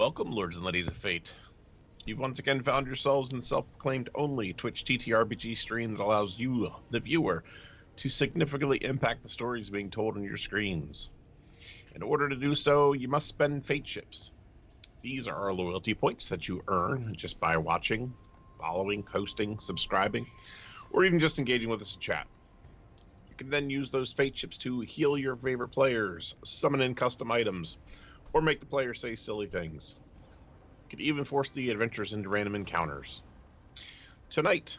Welcome, lords and ladies of fate. You've once again found yourselves in the self-proclaimed only Twitch TTRPG stream that allows you, the viewer, to significantly impact the stories being told on your screens. In order to do so, you must spend fate chips. These are our loyalty points that you earn just by watching, following, hosting, subscribing, or even just engaging with us in chat. You can then use those fate chips to heal your favorite players, summon in custom items, or make the player say silly things. You can even force the adventurers into random encounters. Tonight,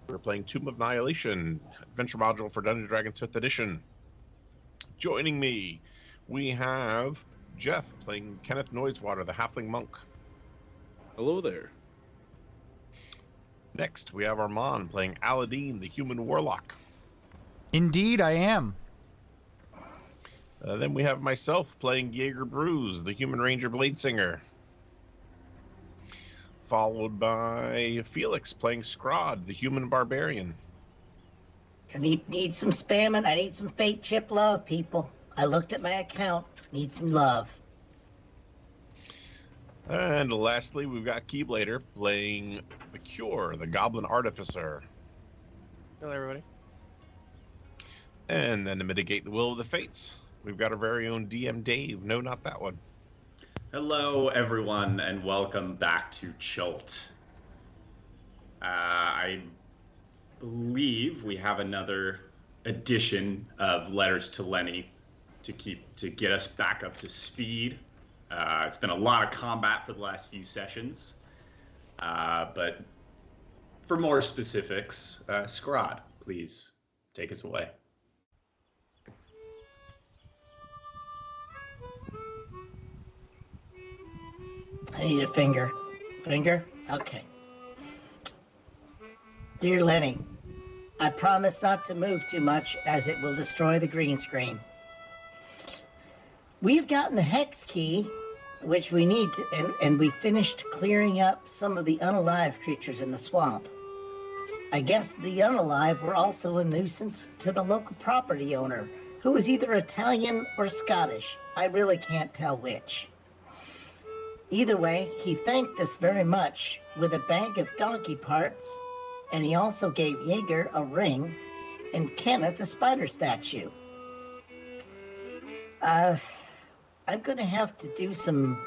we're playing Tomb of Annihilation, adventure module for Dungeons & Dragons 5th Edition. Joining me, we have Jeff playing Kenneth Noisewater, the Halfling Monk. Hello there. Next, we have Armand playing Aladdin, the Human Warlock. Indeed, I am. Then we have myself playing Jaeger Bruise, the Human Ranger Bladesinger. Followed by Felix playing Scrod, the Human Barbarian. I need some spamming. I need some fate chip love, people. I looked at my account. Need some love. And lastly, we've got Keyblader playing the Cure, the Goblin Artificer. Hello, everybody. And then to mitigate the will of the fates, we've got our very own DM Dave. No, not that one. Hello, everyone, and welcome back to Chult. I believe we have another edition of Letters to Lenny to get us back up to speed. It's been a lot of combat for the last few sessions, but for more specifics, Scrod, please take us away. I need a finger. Finger? Okay. Dear Lenny, I promise not to move too much as it will destroy the green screen. We've gotten the hex key, which we need to, and we finished clearing up some of the unalive creatures in the swamp. I guess the unalive were also a nuisance to the local property owner, who was either Italian or Scottish. I really can't tell which. Either way, he thanked us very much with a bag of donkey parts, and he also gave Jaeger a ring and Kenneth a spider statue. I'm going to have to do some...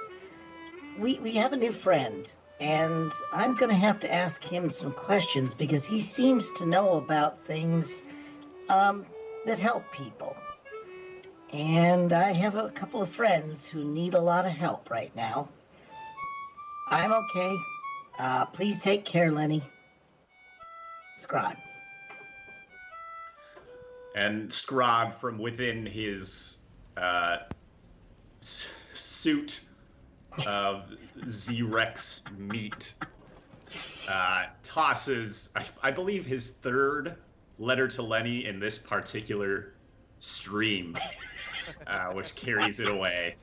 We have a new friend, and I'm going to have to ask him some questions because he seems to know about things that help people. And I have a couple of friends who need a lot of help right now. I'm okay. Please take care, Lenny. Scrod. And Scrod, from within his suit of Z-Rex meat, tosses, I believe, his third letter to Lenny in this particular stream, which carries it away.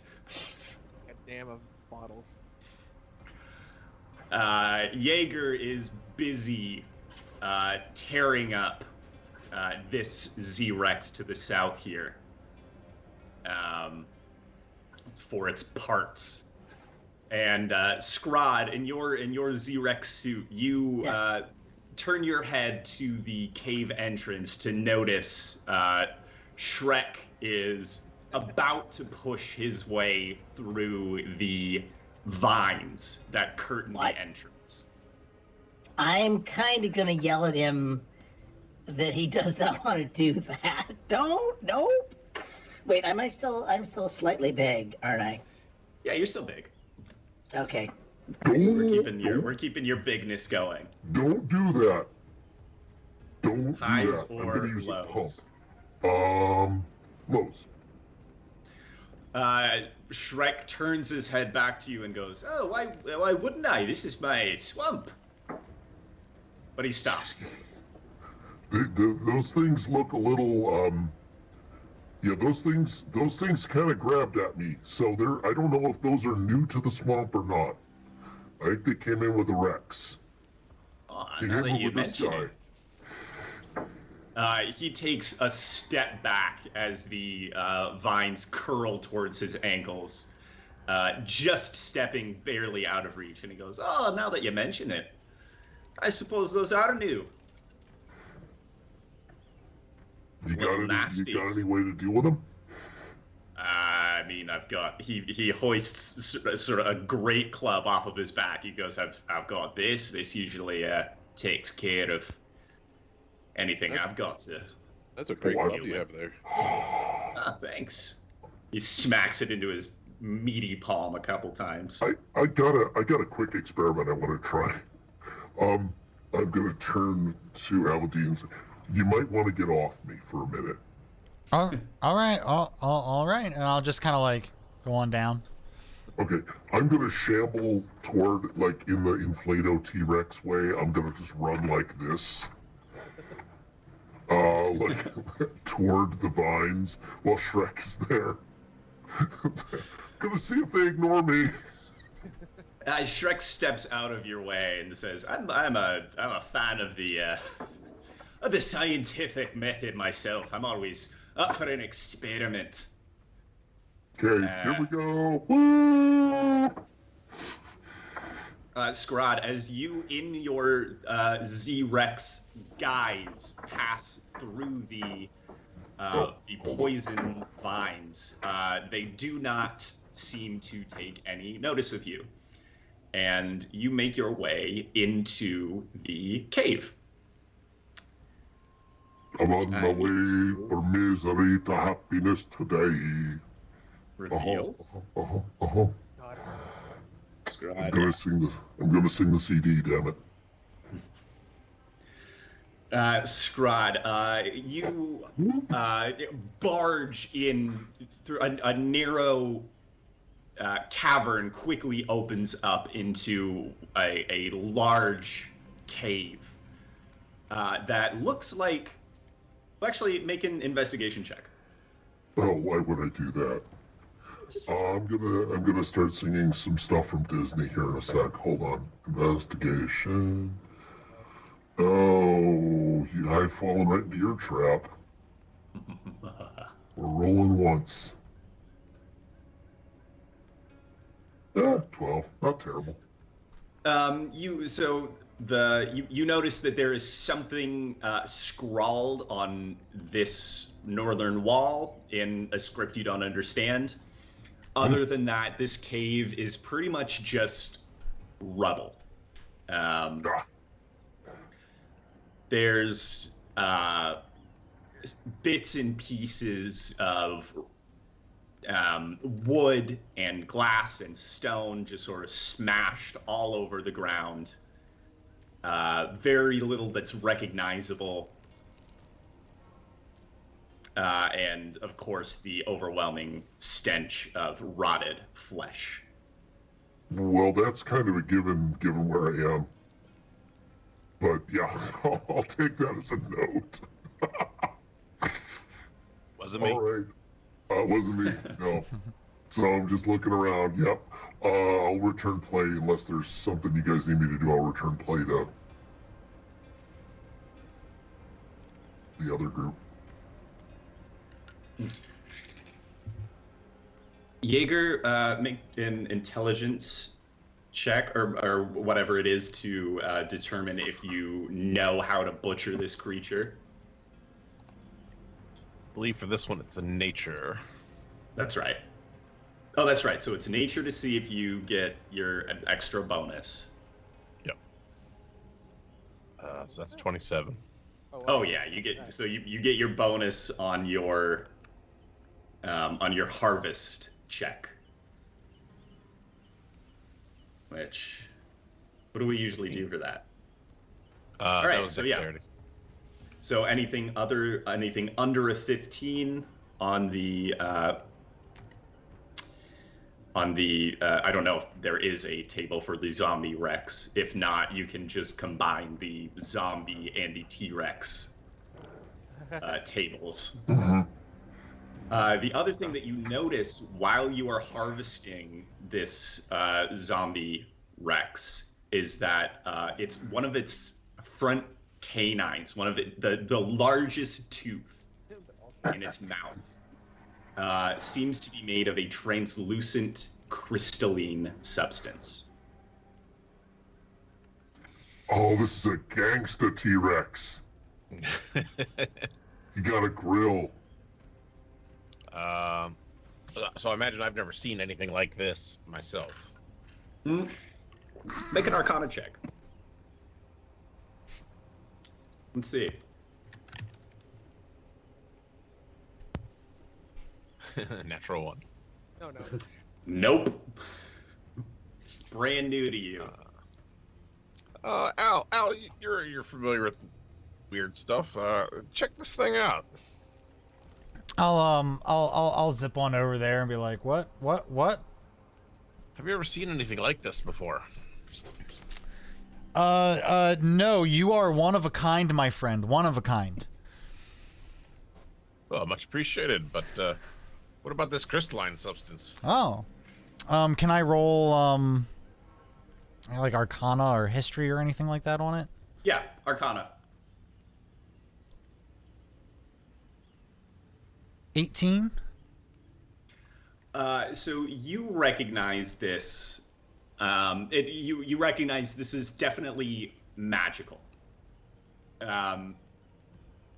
A dam of bottles. Jaeger is busy tearing up this Z-Rex to the south here for its parts. And Scrod, in your Z-Rex suit, you Yes. Turn your head to the cave entrance to notice Shrek is about to push his way through the vines that curtain What? the entrance. I'm kind of going to yell at him that he does not want to do that. Nope. Wait, I'm still slightly big, aren't I? Yeah, you're still big. Okay. We're keeping your bigness going. Don't do that. Don't Highs do that. I'm or gonna use a lows? pump. Lows. Shrek turns his head back to you and goes, "Oh, why wouldn't I? This is my swamp." But he stops. Those things look a little, yeah, those things kind of grabbed at me. So I don't know if those are new to the swamp or not. I think they came in with a Rex. Oh, They now hit that me you with this mention guy. it. He takes a step back as the vines curl towards his ankles. just stepping barely out of reach, and he goes, "Oh, now that you mention it, I suppose those are new." You got Little nasties. any way to deal with them? I mean, he hoists sort of a great club off of his back. He goes, I've got this. This usually takes care of anything I've got to. That's a great club you have there. Ah, thanks. He smacks it into his meaty palm a couple times. I got a quick experiment I want to try. I'm gonna turn to Aberdeen and say, you might want to get off me for a minute. All right. And I'll just kind of like go on down. Okay, I'm gonna shamble toward, like, in the Inflato T-Rex way. I'm gonna just run like this. Like, toward the vines while Shrek is there. Gonna see if they ignore me. Shrek steps out of your way and says, I'm a fan of the scientific method myself. I'm always up for an experiment. Okay, here we go. Woo! Scrod, as you in your Z-Rex guise pass through the poison vines, they do not seem to take any notice of you. And you make your way into the cave. I'm on my way from misery to happiness today. Reveal. I'm Scrod. gonna sing the CD, damn it. Scrod, you barge in through a narrow cavern, quickly opens up into a large cave that looks like. Well, actually, make an investigation check. Oh, why would I do that? I'm gonna start singing some stuff from Disney here in a sec. Hold on. Investigation. Oh, I've fallen right into your trap. We're rolling once. 12. Not terrible. You notice that there is something scrawled on this northern wall in a script you don't understand. Other than that, this cave is pretty much just rubble. There's bits and pieces of wood and glass and stone just sort of smashed all over the ground. Very little that's recognizable. And of course, the overwhelming stench of rotted flesh. Well, that's kind of a given where I am. But yeah, I'll take that as a note. Wasn't me. All right. Wasn't me, no. So I'm just looking around. Yep. I'll return play unless there's something you guys need me to do. I'll return play to the other group. Jaeger, make an intelligence check or whatever it is to determine if you know how to butcher this creature. I believe for this one it's a nature. That's right. Oh, that's right. So it's nature to see if you get your extra bonus. Yep. So that's 27. Oh yeah, you get you get your bonus on your harvest check. Which, what do we usually do for that? All right, that was dexterity. Yeah. So anything under a 15 on the I don't know if there is a table for the zombie Rex. If not, you can just combine the zombie and the T-Rex tables. Mm-hmm. The other thing that you notice while you are harvesting this zombie Rex is that it's one of its front canines, one of the largest tooth in its mouth, seems to be made of a translucent crystalline substance. Oh, this is a gangsta T-Rex. You got a grill. So I imagine I've never seen anything like this myself. Make an Arcana check. Let's see. Natural one. No, no. Nope. Brand new to you. Al, you're familiar with weird stuff. Check this thing out. I'll zip on over there and be like, what? Have you ever seen anything like this before? No, you are one of a kind, my friend. One of a kind. Well, much appreciated, but what about this crystalline substance? Oh. Can I roll, like Arcana or History or anything like that on it? Yeah, Arcana. 18? So you recognize this. You recognize this is definitely magical. And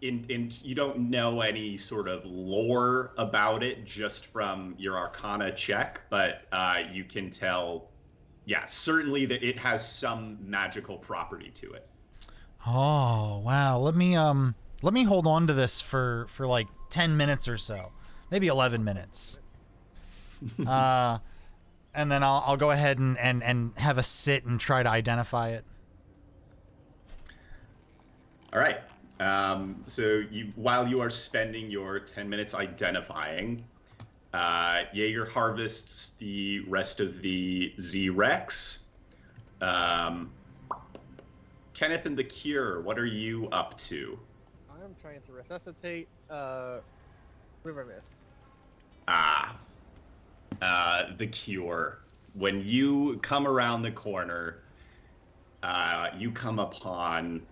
you don't know any sort of lore about it just from your Arcana check, but you can tell, yeah, certainly that it has some magical property to it. Oh, wow. Let me hold on to this for like 10 minutes or so. Maybe 11 minutes. And then I'll go ahead and have a sit and try to identify it. All right. So while you are spending your 10 minutes identifying, Jaeger harvests the rest of the Z-Rex. Kenneth and the Cure, what are you up to? I'm trying to resuscitate River Mist. The Cure. When you come around the corner, you come upon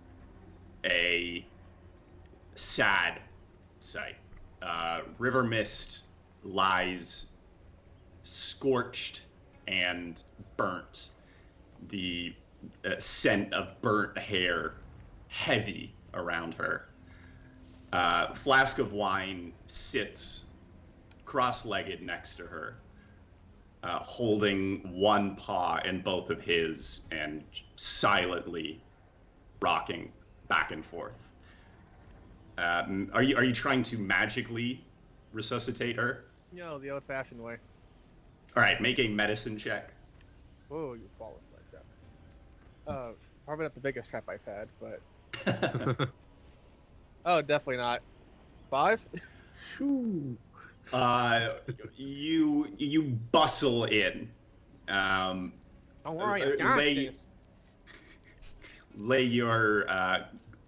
a sad sight. River Mist lies scorched and burnt. The scent of burnt hair heavy around her. Flask of Wine sits cross-legged next to her, holding one paw in both of his and silently rocking back and forth. Are you trying to magically resuscitate her? No, the old-fashioned way. All right, make a medicine check. Whoa, you fallen like that. Probably not the biggest trap I've had, but oh, definitely not. 5? You bustle in. Don't worry, I got this. Lay your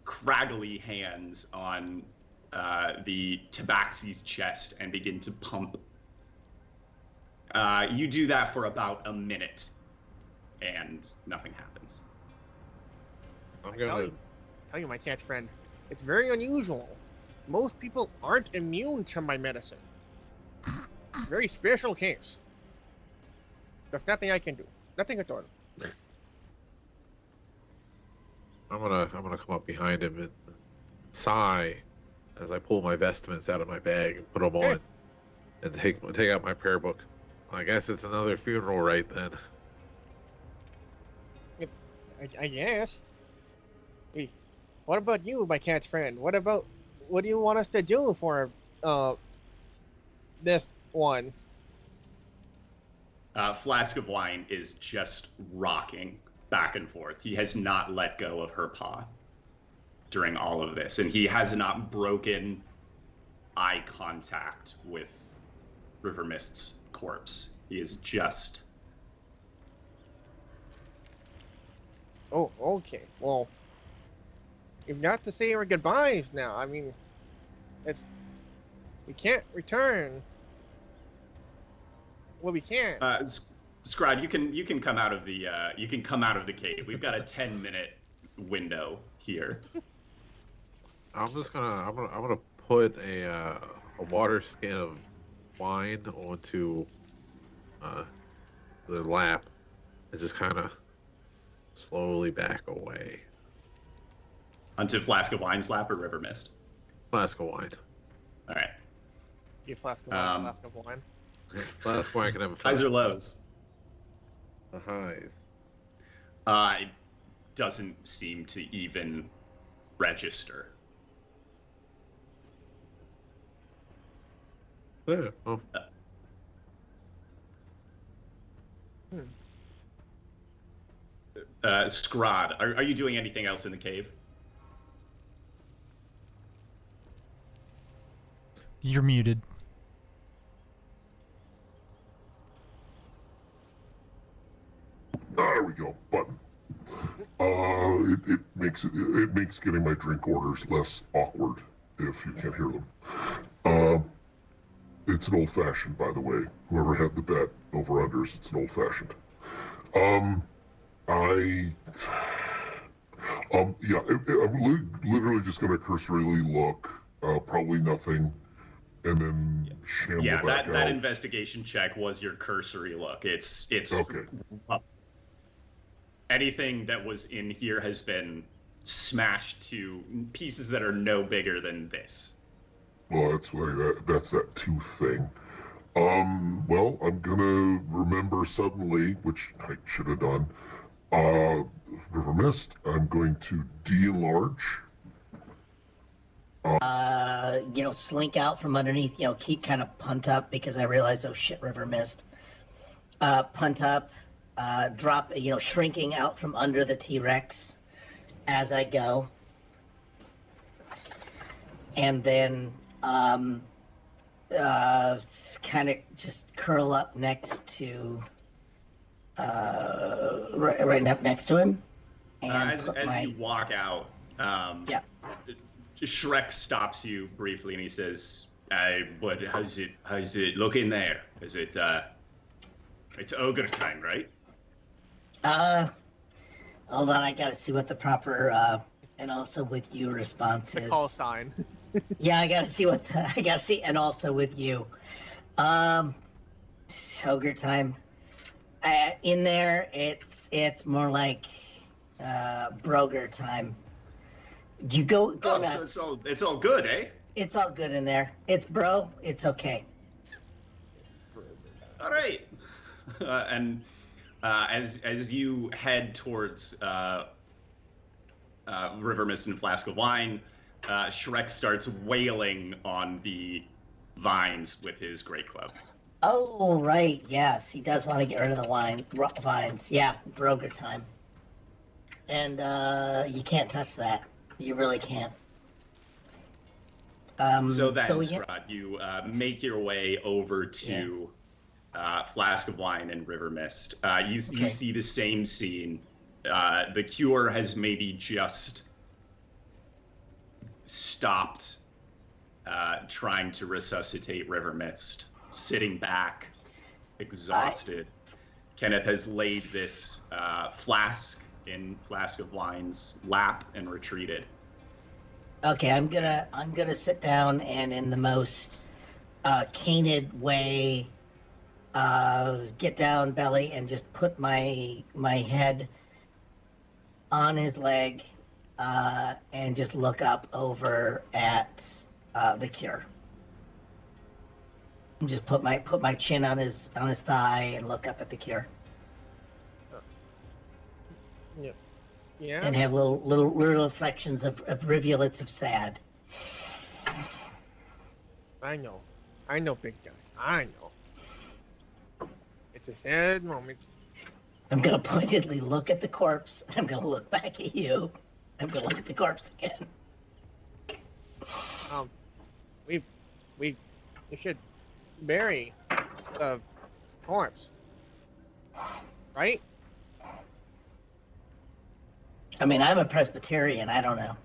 craggly hands on the tabaxi's chest and begin to pump. You do that for about a minute, and nothing happens. Tell you, my cat friend, it's very unusual. Most people aren't immune to my medicine. It's a very special case. There's nothing I can do. Nothing at all. I'm gonna come up behind him and sigh as I pull my vestments out of my bag and put them on, and take out my prayer book. I guess it's another funeral rite then. I guess. Hey, what about you, my cat's friend? What do you want us to do for this one? Flask of Wine is just rocking back and forth. He has not let go of her paw during all of this, and he has not broken eye contact with River Mist's corpse. He is just... Oh, okay. Well, you've got to say our goodbyes now. I mean, we can't return. Well, we can't. Scrod, you can come out of the cave. We've got a 10-minute window here. I'm gonna put a water skin of wine onto the lap and just kind of slowly back away. Onto Flask of Wine's lap or River Mist? Flask of wine. All right. Give flask of wine, flask of wine. Flask of wine can have a Highs or lows? The highs. It doesn't seem to even register. Yeah, well, Scrod, are you doing anything else in the cave? You're muted. There we go. Button. It makes getting my drink orders less awkward if you can't hear them. It's an old fashioned, by the way. Whoever had the bet over unders, it's an old fashioned. I'm literally just gonna cursorily look. Probably nothing, and then shamble Yeah, back that out. investigation check was your cursory look. It's Okay. Anything that was in here has been smashed to pieces that are no bigger than this. Well, that's that tooth thing. Well, I'm gonna remember suddenly, which I should have done. River Mist. I'm going to de-enlarge. Slink out from underneath, keep kind of punt up because I realized, oh shit, River Mist. Punt up, drop, shrinking out from under the T-Rex as I go. And then kind of just curl up next to, right up next to him. And As you walk out, Shrek stops you briefly and he says, how's it looking there? Is it, it's ogre time, right? Hold on, I gotta see what the proper, and also with you response The is. call sign. Yeah, I gotta see, and also with you. Ogre time. In there, it's more like, Broger time. You go nuts. So it's all good, eh? It's all good in there. It's bro. It's okay. All right. And as you head towards River Mist and Flask of Wine, Shrek starts wailing on the vines with his great club. Oh right, yes, he does want to get rid of the vines. Yeah, Broger time. And you can't touch that. You really can't. So Scrod, you make your way over to Flask of Wine and River Mist. You see the same scene. The cure has maybe just stopped trying to resuscitate River Mist, sitting back, exhausted. Kenneth has laid this flask in Flask of Wine's lap and retreated. Okay, I'm gonna sit down and in the most canid way, get down belly and just put my head on his leg, and just look up over at the cure. And just put my chin on his thigh and look up at the cure. Yeah. And have little reflections of rivulets of sad. I know, big guy. I know. It's a sad moment. I'm gonna pointedly look at the corpse. I'm gonna look back at you. I'm gonna look at the corpse again. We should bury the corpse, right? I mean, I'm a Presbyterian. I don't know.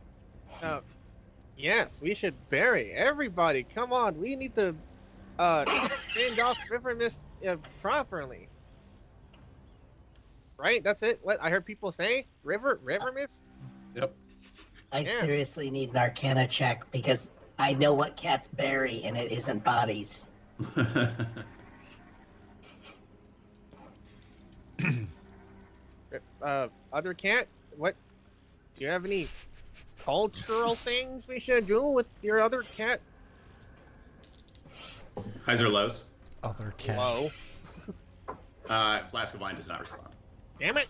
Yes, we should bury everybody. Come on, we need to send off River Mist properly. Right? That's it. What I heard people say? River Mist? Yep. I Yeah. seriously need an Arcana check because I know what cats bury, and it isn't bodies. Other cat, what? Do you have any cultural things we should do with your other cat? Highs or lows? Other cat. Low. Flask of wine does not respond. Damn it.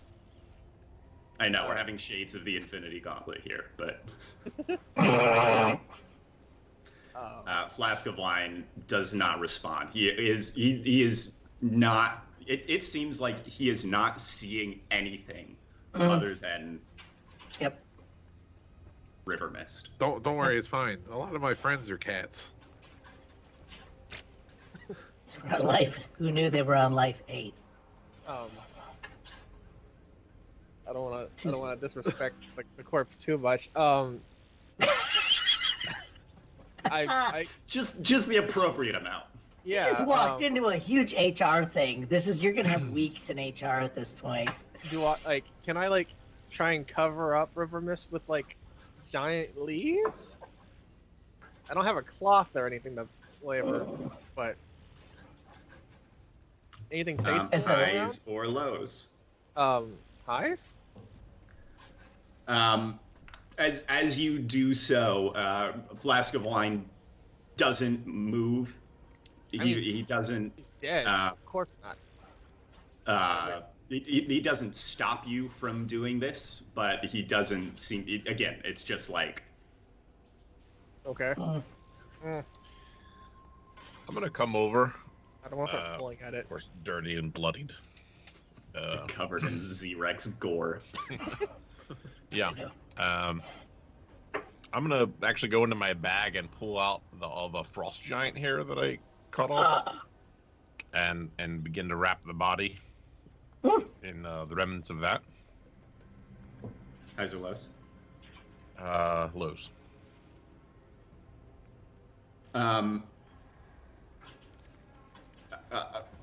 I know we're having shades of the Infinity Gauntlet here, but Flask of wine does not respond. He is not. It seems like he is not seeing anything other than Yep. river mist. Don't worry, it's fine. A lot of my friends are cats. We're on life. Who knew they were on life 8? I don't want to disrespect the corpse too much. I Just the appropriate amount. yeah. Just walked into a huge HR thing. You're gonna have weeks in HR at this point. Do I can I try and cover up river mist with giant leaves? I don't have a cloth or anything to flavor, but anything tasteful Highs or lows. Highs? As you do so, Flask of wine doesn't move. He doesn't. He's dead. Of course not. He doesn't stop you from doing this, but he doesn't seem. Again, it's just like. Okay. I'm gonna come over. I don't want to start pulling at it. Of course, dirty and bloodied. Covered in Z-Rex gore. Yeah. I'm gonna actually go into my bag and pull out all the frost giant hair that I cut off, and begin to wrap the body in the remnants of that. Highs or lows? Lows.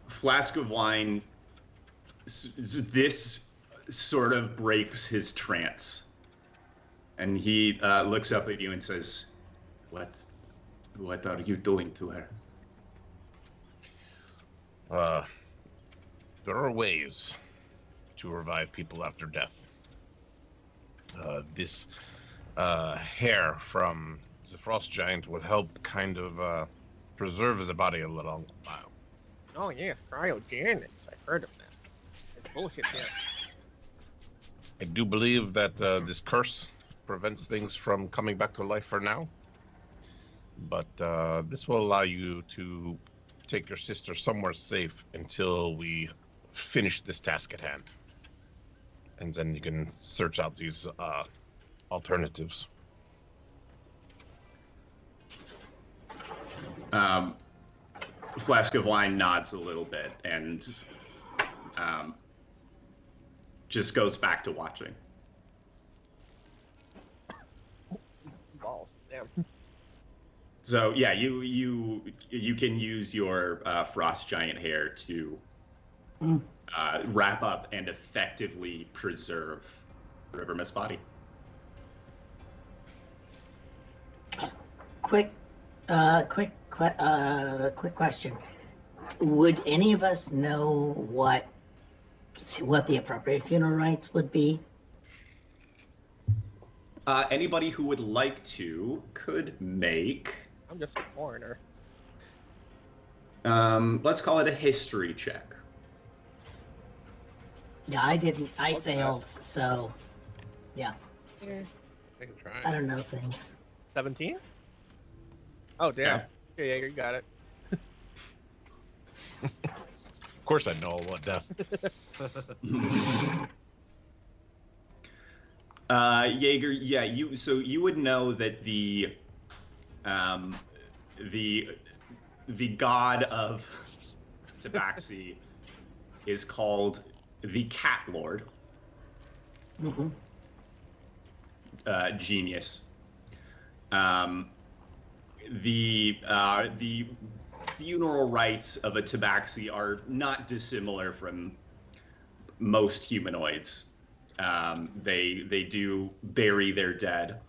Flask of wine. This sort of breaks his trance, and he looks up at you and says, "What are you doing to her?" There are ways to revive people after death. This hair from the frost giant will help kind of preserve his body a little while. Oh yes, cryogenics. I've heard of that. It's bullshit here. I do believe that this curse prevents things from coming back to life for now. But this will allow you to take your sister somewhere safe until we finish this task at hand. And then you can search out these alternatives. Flask of wine nods a little bit and just goes back to watching. Balls. Damn. So yeah, you can use your frost giant hair to wrap up and effectively preserve River Mist body. Quick question. Would any of us know what the appropriate funeral rites would be? Anybody who would like to could make. I'm just a foreigner. Let's call it a history check. Yeah, I didn't. I failed, so yeah. Eh, I can try. I don't know things. 17? Oh damn. Yeah, Jaeger, you got it. Of course I know all about death. Jaeger, yeah, you would know that the god of Tabaxi is called the Cat Lord. Mm-hmm. Genius. The funeral rites of a Tabaxi are not dissimilar from most humanoids. They do bury their dead.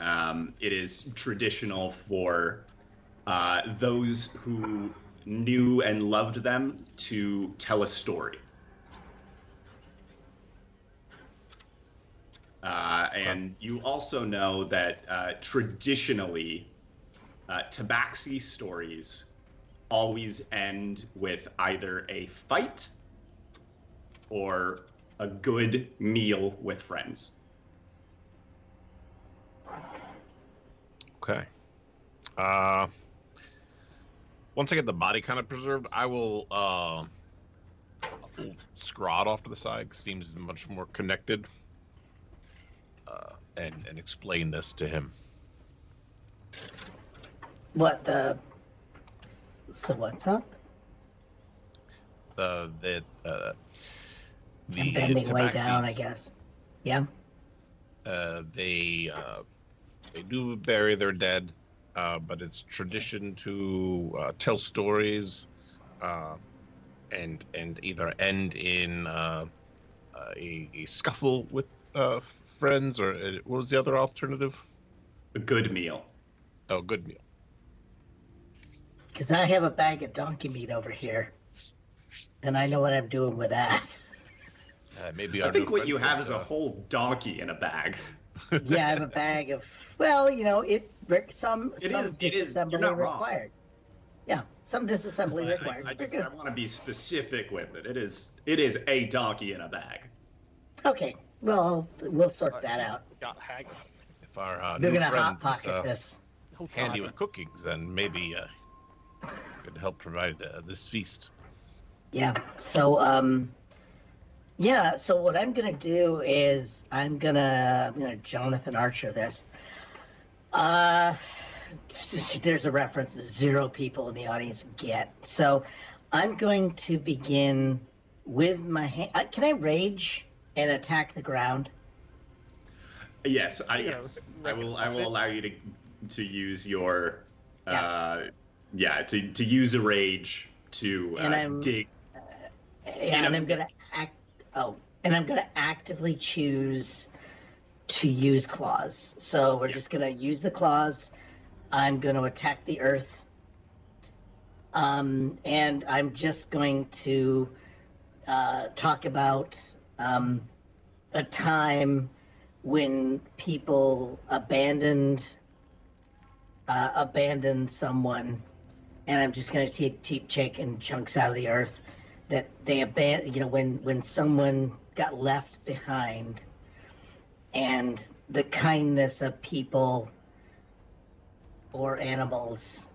It is traditional for those who knew and loved them to tell a story. And you also know that traditionally, Tabaxi stories always end with either a fight or a good meal with friends. Okay. Once I get the body kind of preserved, I will scrod off to the side. 'Cause seems much more connected. And explain this to him. So what's up? The I'm bending way down, I Tabaxis, guess. Yeah. They do bury their dead, but it's tradition to tell stories, and either end in a scuffle with friends, or what was the other alternative? A good meal. Oh, good meal. Because I have a bag of donkey meat over here, and I know what I'm doing with that. Maybe I our think new what friend you have would, is a whole donkey in a bag. Yeah, I have a bag of. Well, some It is. disassembly You're not wrong. required. Yeah, some disassembly But required. I want to be specific with it. It is a donkey in a bag. Okay, well, we'll sort that out. Got hag. if our We're new gonna hot friend's pocket this. Oh, handy God. with cookings, then maybe could help provide this feast. Yeah. So so what I'm gonna do is I'm gonna Jonathan Archer this. There's a reference that 0 people in the audience get. So I'm going to begin with my hand. Can I rage and attack the ground? Yes, Yeah, I will allow you to use your Yeah. to use a rage to And I'm- dig. Yeah, and I'm gonna actively choose to use claws. So we're just gonna use the claws. I'm gonna attack the earth. And I'm just going to talk about a time when people abandoned someone, and I'm just gonna keep taking chunks out of the earth that they abandoned. When someone got left behind, and the kindness of people or animals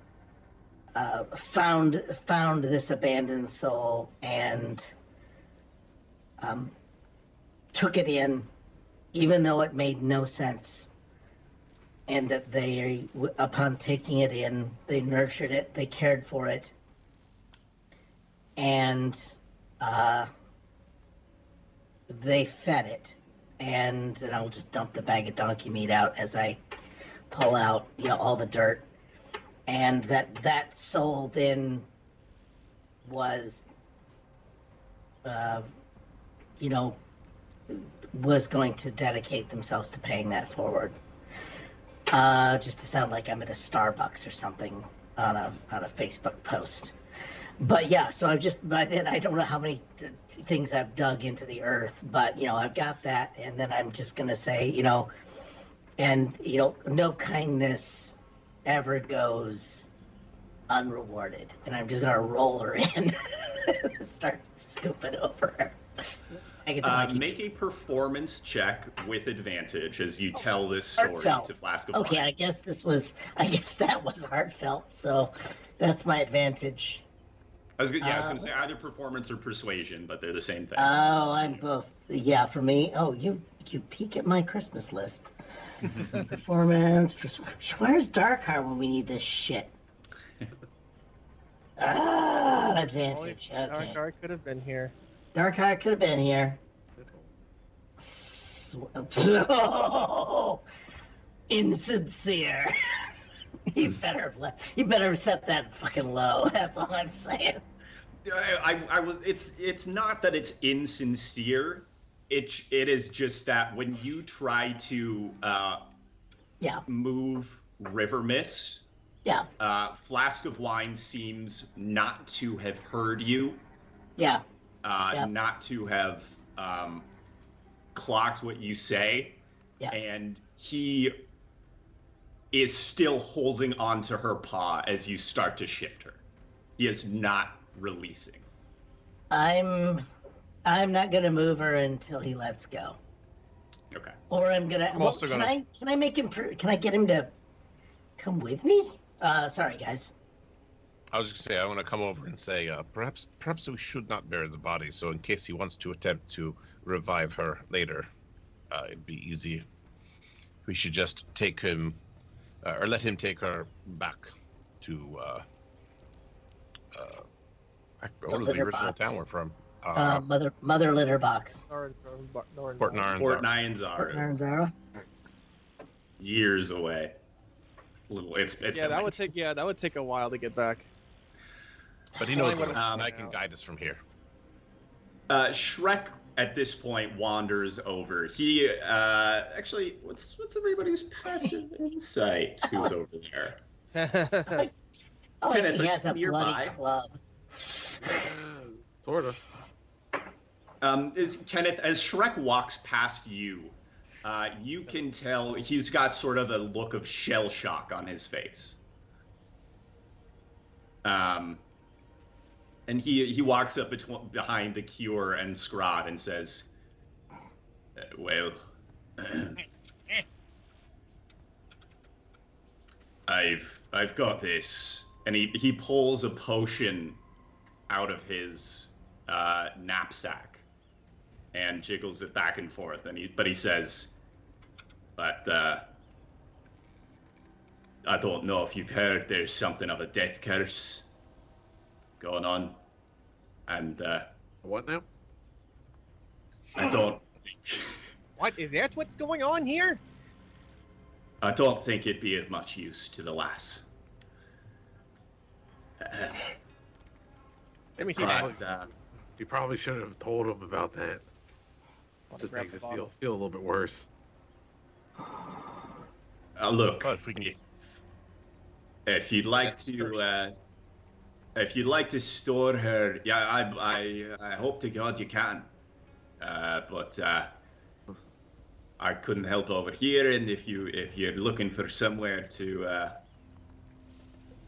found this abandoned soul and took it in, even though it made no sense, and that they, upon taking it in, they nurtured it, they cared for it, and they fed it. And then I'll just dump the bag of donkey meat out as I pull out all the dirt, and that soul then was was going to dedicate themselves to paying that forward, just to sound like I'm at a Starbucks or something on a Facebook post. But yeah, so by then I don't know how many things I've dug into the earth, but I've got that, and then I'm just gonna say, no kindness ever goes unrewarded, and I'm just gonna roll her in and start scooping over her. Make a performance check with advantage as you tell this story Heartfelt. to Flask of Okay, Wine. I guess that was heartfelt, so that's my advantage. I was going to say either performance or persuasion, but they're the same thing. Oh, I'm both. Yeah, for me. Oh, you peek at my Christmas list. Performance. Where's Darkheart when we need this shit? Advantage. Okay. Dark could have been here. Darkheart could have been here. Oh, insincere. You better set that fucking low. That's all I'm saying. It's not that it's insincere. It is just that when you try to move River Mist, Flask of Wine seems not to have heard you. Not to have clocked what you say, Yeah. And he is still holding onto her paw as you start to shift her. He is not releasing. I'm not gonna move her until he lets go. Okay. Or I'm gonna. I'm also gonna- Can I make him? Can I get him to come with me? Sorry, guys. I was just gonna say I want to come over and say perhaps we should not bury the body. So in case he wants to attempt to revive her later, it'd be easy. We should just take him, or let him take her back to. What was the litter original box. town we're from? Mother litter box. Port Fort Naranzara. Nyanzara, Naranzara. years away. It's Yeah, been that like would take a while to get back. But he knows Fine, it, um, and I can guide us from here. Shrek at this point wanders over. He actually, what's everybody's passive insight? Who's over there? Oh, like Kenneth, he are has a you nearby? bloody club. Sort of. Is Kenneth, as Shrek walks past you, you can tell he's got sort of a look of shell shock on his face. And he walks up behind the Cure and Scrod and says, "Well, I've got this." And he pulls a potion out of his knapsack and jiggles it back and forth. But he says, "But I don't know if you've heard. There's something of a death curse going on, and What now? I don't think What is that? What's going on here? I don't think it'd be of much use to the lass." Let me see that. But, You probably shouldn't have told him about that. Just Grab makes the it bottle. feel a little bit worse. look, But if we can, if you'd like That's to, if you'd like to store her, yeah, I hope to God you can. But I couldn't help over here, and if you're looking for somewhere to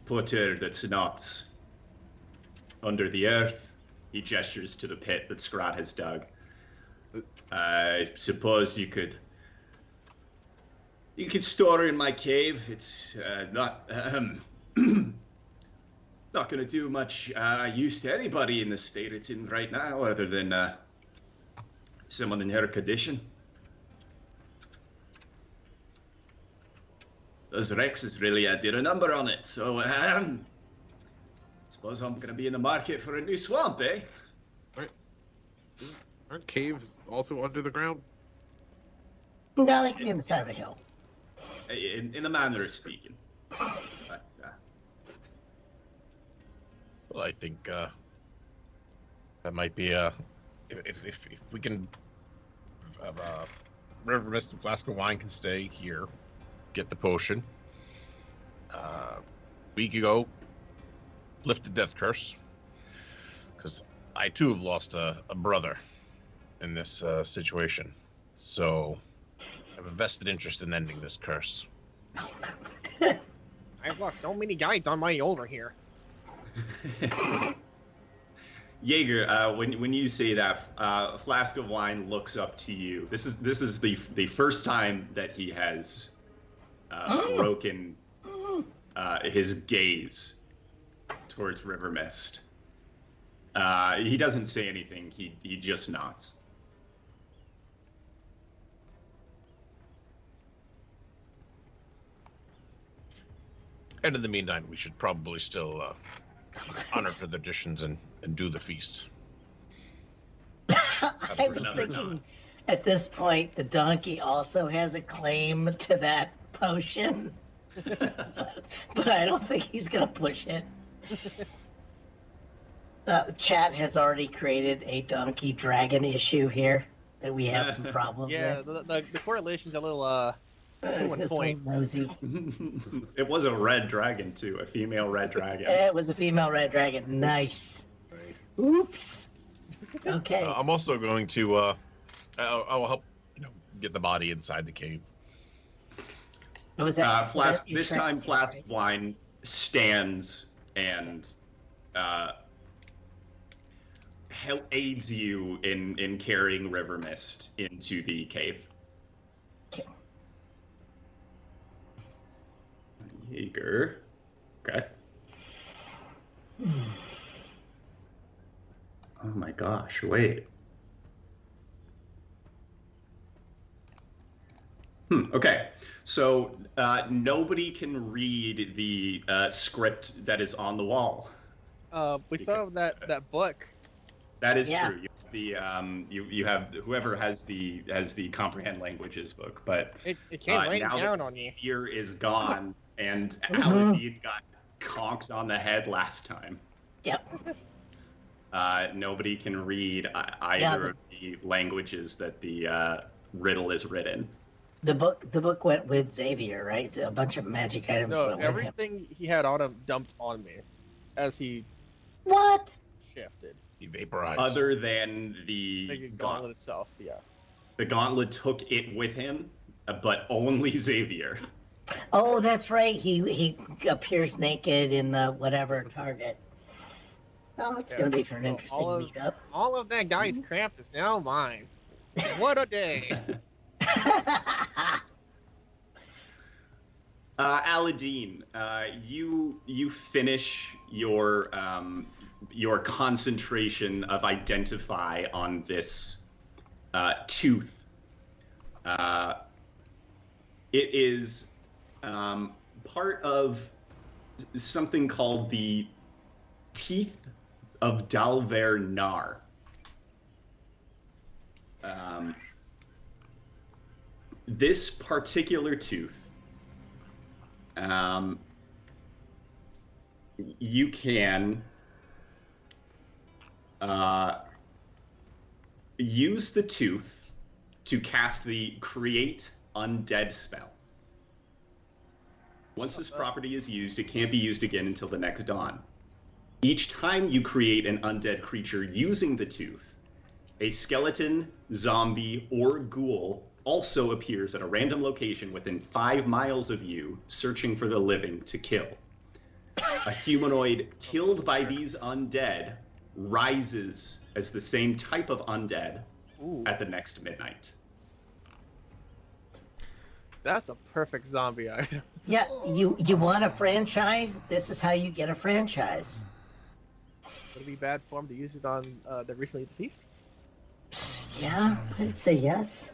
put her that's not under the earth, he gestures to the pit that Scrat has dug. I suppose you could store her in my cave. It's not not going to do much use to anybody in the state it's in right now, other than someone in her condition. Those Rexes really did a number on it, so suppose I'm going to be in the market for a new swamp, eh? Aren't caves also under the ground? No, they can be on the side of a hill. In a manner of speaking. But, well, I think that might be if we can River Mist and Flask of Wine can stay here, get the potion. We could go lift the death curse, because I too have lost a brother in this situation, so I have a vested interest in ending this curse. I've lost so many guys on my over here. Jaeger, when you say that, Flask of Wine looks up to you. This is the first time that he has broken his gaze towards River Mist. He doesn't say anything. He just nods. And in the meantime, we should probably still honor the traditions and do the feast. I was thinking at this point the donkey also has a claim to that potion. but I don't think he's going to push it. Chat has already created a donkey dragon issue here that we have some problems Yeah, with. the correlation's a little to one It's so point. nosy. It was a red dragon too, a female red dragon. It was a female red dragon. Nice. Oops. Okay. I'm also going to. I will help get the body inside the cave. What was that? Flask. You This tried- time, Flask of Wine stands and aids you in carrying River Mist into the cave. Okay. Jaeger. Okay. Oh my gosh! Wait. Okay. So nobody can read the script that is on the wall. We saw that book. That is Yeah. true. You have you have whoever has the comprehend languages book, but It came right now down that on you. Sphere is gone, and Mhm. Aladdin got conked on the head last time. Yep. Nobody can read either Yeah, of the languages that the riddle is written. The book went with Xavier, right? So a bunch of magic items No, went with him. everything he had on him dumped on me as he What? shifted. He vaporized. Other than The the gauntlet itself, yeah. the gauntlet took it with him, but only Xavier. Oh, that's right. He appears naked in the whatever target. Oh, it's Yeah. gonna be for an So interesting all of- meetup. All of that guy's cramp is now mine. What a day! Aladdin, you finish your concentration of identify on this tooth. It is part of something called the teeth of Dalver Nar. This particular tooth, you can use the tooth to cast the Create Undead spell. Once this property is used, it can't be used again until the next dawn. Each time you create an undead creature using the tooth, a skeleton, zombie, or ghoul also appears at a random location within 5 miles of you, searching for the living to kill. A humanoid killed by these undead rises as the same type of undead Ooh, at the next midnight. that's a perfect zombie item. Yeah, you want a franchise? This is how you get a franchise. Would it be bad form to use it on the recently deceased? Yeah, I'd say yes.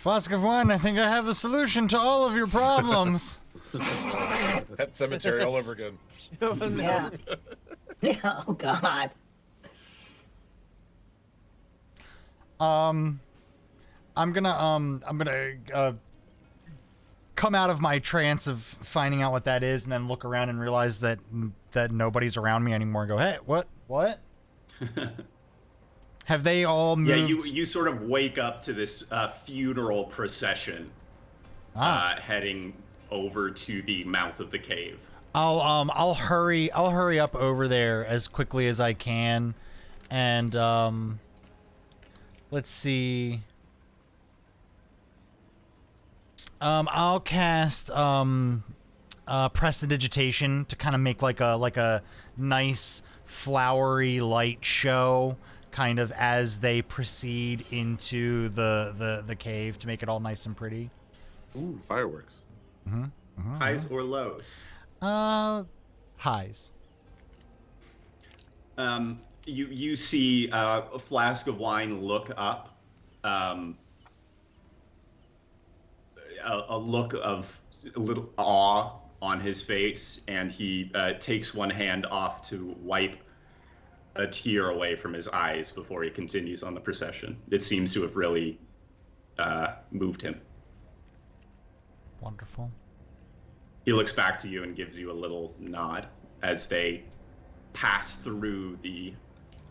Flask of Wine, I think I have the solution to all of your problems. Pet cemetery all over again. Oh, no. Yeah. Yeah. Oh God. I'm gonna come out of my trance of finding out what that is, and then look around and realize that nobody's around me anymore. And go, hey, what? Have they all moved? Yeah, you sort of wake up to this funeral procession heading over to the mouth of the cave. I'll hurry up over there as quickly as I can, and let's see. I'll cast prestidigitation to kind of make like a nice flowery light show, kind of as they proceed into the cave, to make it all nice and pretty. Ooh, fireworks. Highs or lows? Highs. You see a Flask of Wine look up, a look of a little awe on his face, and he takes one hand off to wipe a tear away from his eyes before he continues on the procession. It seems to have really moved him. Wonderful. He looks back to you and gives you a little nod as they pass through the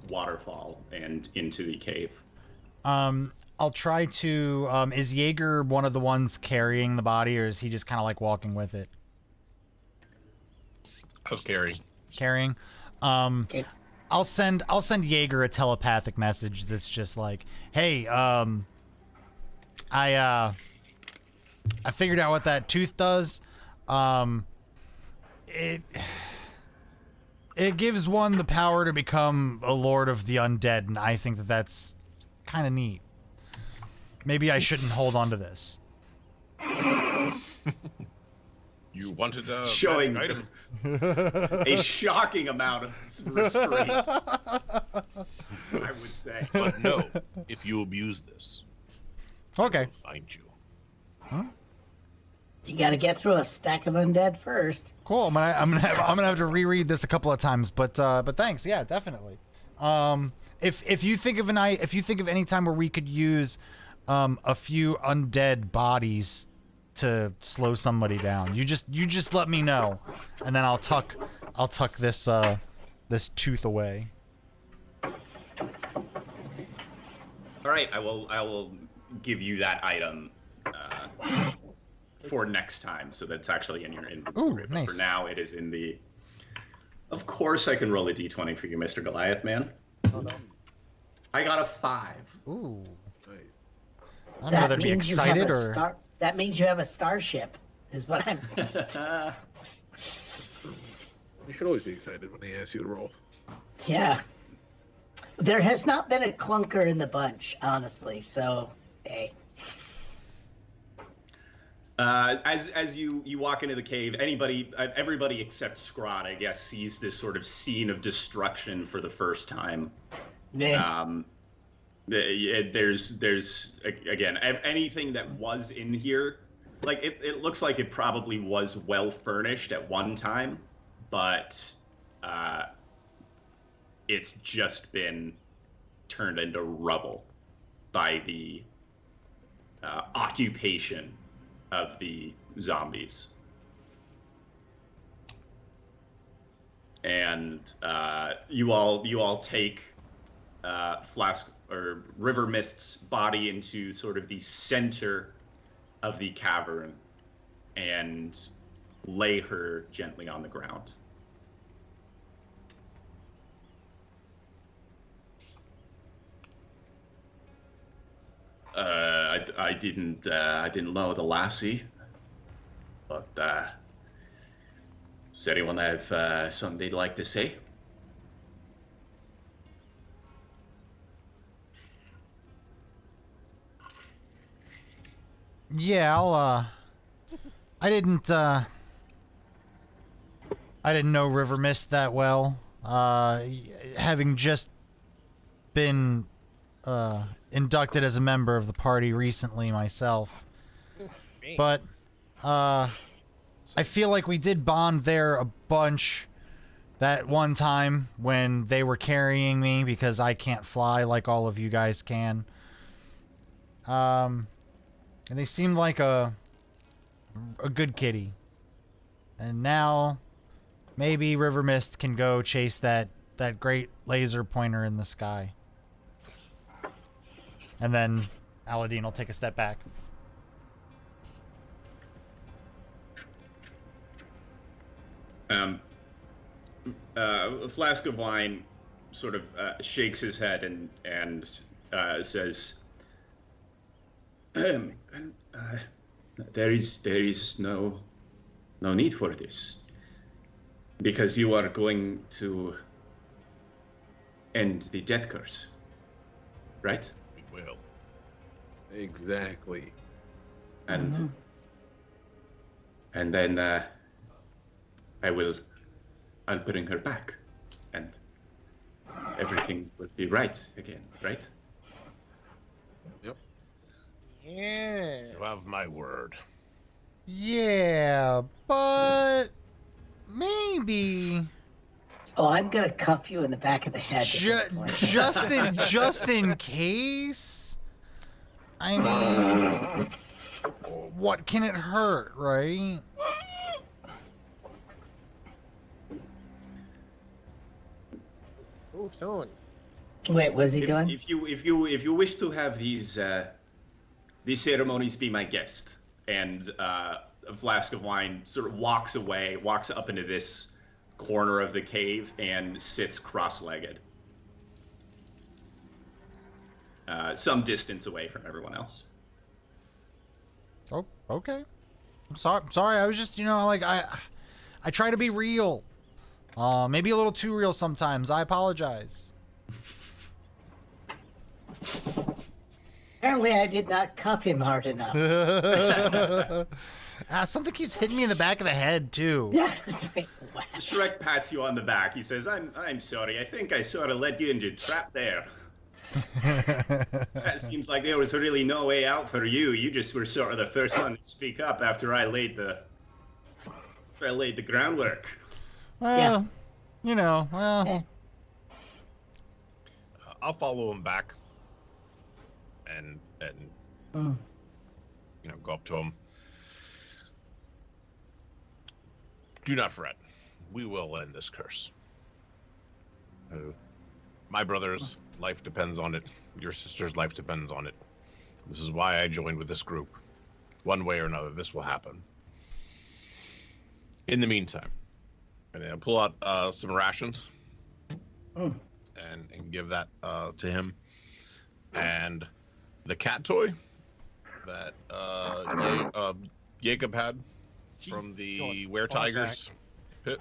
waterfall and into the cave. I'll try to. Is Jaeger one of the ones carrying the body, or is he just kind of like walking with it? I was carrying. Carrying. Okay. I'll send Jaeger a telepathic message that's just like, hey, I figured out what that tooth does. It gives one the power to become a lord of the undead, and I think that that's kind of neat. Maybe I shouldn't hold on to this. You wanted a Showing magic item. a shocking amount of restraint, I would say. But no, if you abuse this, Okay. I'll find you. You got to get through a stack of undead first. Cool. I'm gonna have to reread this a couple of times, but thanks. Yeah, definitely. If you think of any time where we could use a few undead bodies to slow somebody down, you just let me know, and then I'll tuck this this tooth away. All right, I will give you that item for next time, so that's actually in your inventory. Ooh, But nice. for now, it is in the. Of course, I can roll a d20 for you, Mr. Goliath, man. I got a 5. Ooh. Nice. I don't know whether to be means you have excited a or. that means you have a starship, is what I'm. You should always be excited when they ask you to roll. Yeah. There has not been a clunker in the bunch, honestly. So, hey. As you walk into the cave, everybody except Scrod, I guess, sees this sort of scene of destruction for the first time. Yeah. There's again, anything that was in here, like it looks like it probably was well furnished at one time, but it's just been turned into rubble by the occupation of the zombies. And you all take Flask or River Mist's body into sort of the center of the cavern and lay her gently on the ground. I didn't know the lassie, but does anyone have something they'd like to say? Yeah, I didn't know River Mist that well. Having just been inducted as a member of the party recently myself. But I feel like we did bond there a bunch that one time when they were carrying me because I can't fly like all of you guys can. And they seemed like a good kitty. And now maybe River Mist can go chase that great laser pointer in the sky. And then Aladdin will take a step back. A flask of wine sort of shakes his head and says, "There is no need for this, because you are going to end the death curse, right? We will. Exactly. And then I'll bring her back, and everything will be right again, right?" Yep. Yeah. You have my word. Yeah, but maybe Oh, I'm gonna cuff you in the back of the head. at this point. just in case. I mean, what can it hurt, right? Too soon. Wait, what's he doing? If you wish to have these ceremonies, be my guest. And a flask of wine sort of walks up into this corner of the cave and sits cross-legged, some distance away from everyone else. Oh, okay. I'm sorry. I was just, like I try to be real. Maybe a little too real sometimes. I apologize. Apparently, I did not cuff him hard enough. Something keeps hitting me in the back of the head too. Yeah, it's like, wow. Shrek pats you on the back. He says, I'm sorry. I think I sort of let you into a trap there. That seems like there was really no way out for you. You just were sort of the first one to speak up after I laid the groundwork. Well, Yeah. I'll follow him back. And go up to him. Do not fret. We will end this curse. My brother's life depends on it. Your sister's life depends on it. This is why I joined with this group. One way or another, this will happen. In the meantime, and I'll pull out some rations and give that to him. And the cat toy that Jacob had from the Were-Tigers pit.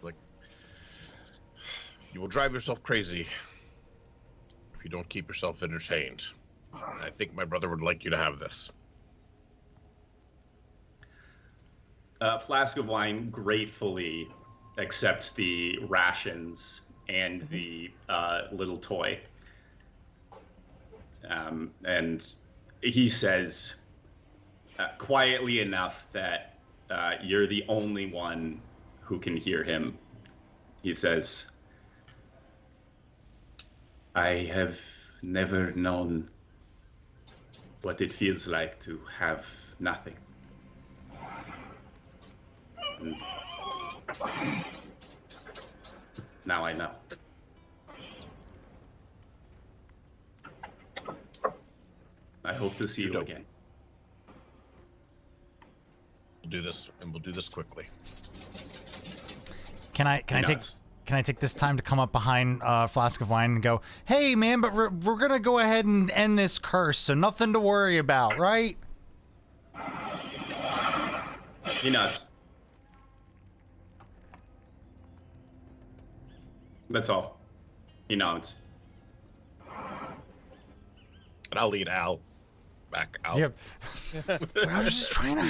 Like, you will drive yourself crazy if you don't keep yourself entertained. And I think my brother would like you to have this. Flask of Wine gratefully accepts the rations and the little toy. And he says quietly enough that you're the only one who can hear him. He says, I have never known what it feels like to have nothing. And now I know. I hope to see you again. We'll do this, and we'll do this quickly. Can I take this time to come up behind Flask of Wine and go, hey man, but we're gonna go ahead and end this curse, so nothing to worry about, right? He nods. That's all. He nods. And I'll lead Al back out. Yep. I was just trying to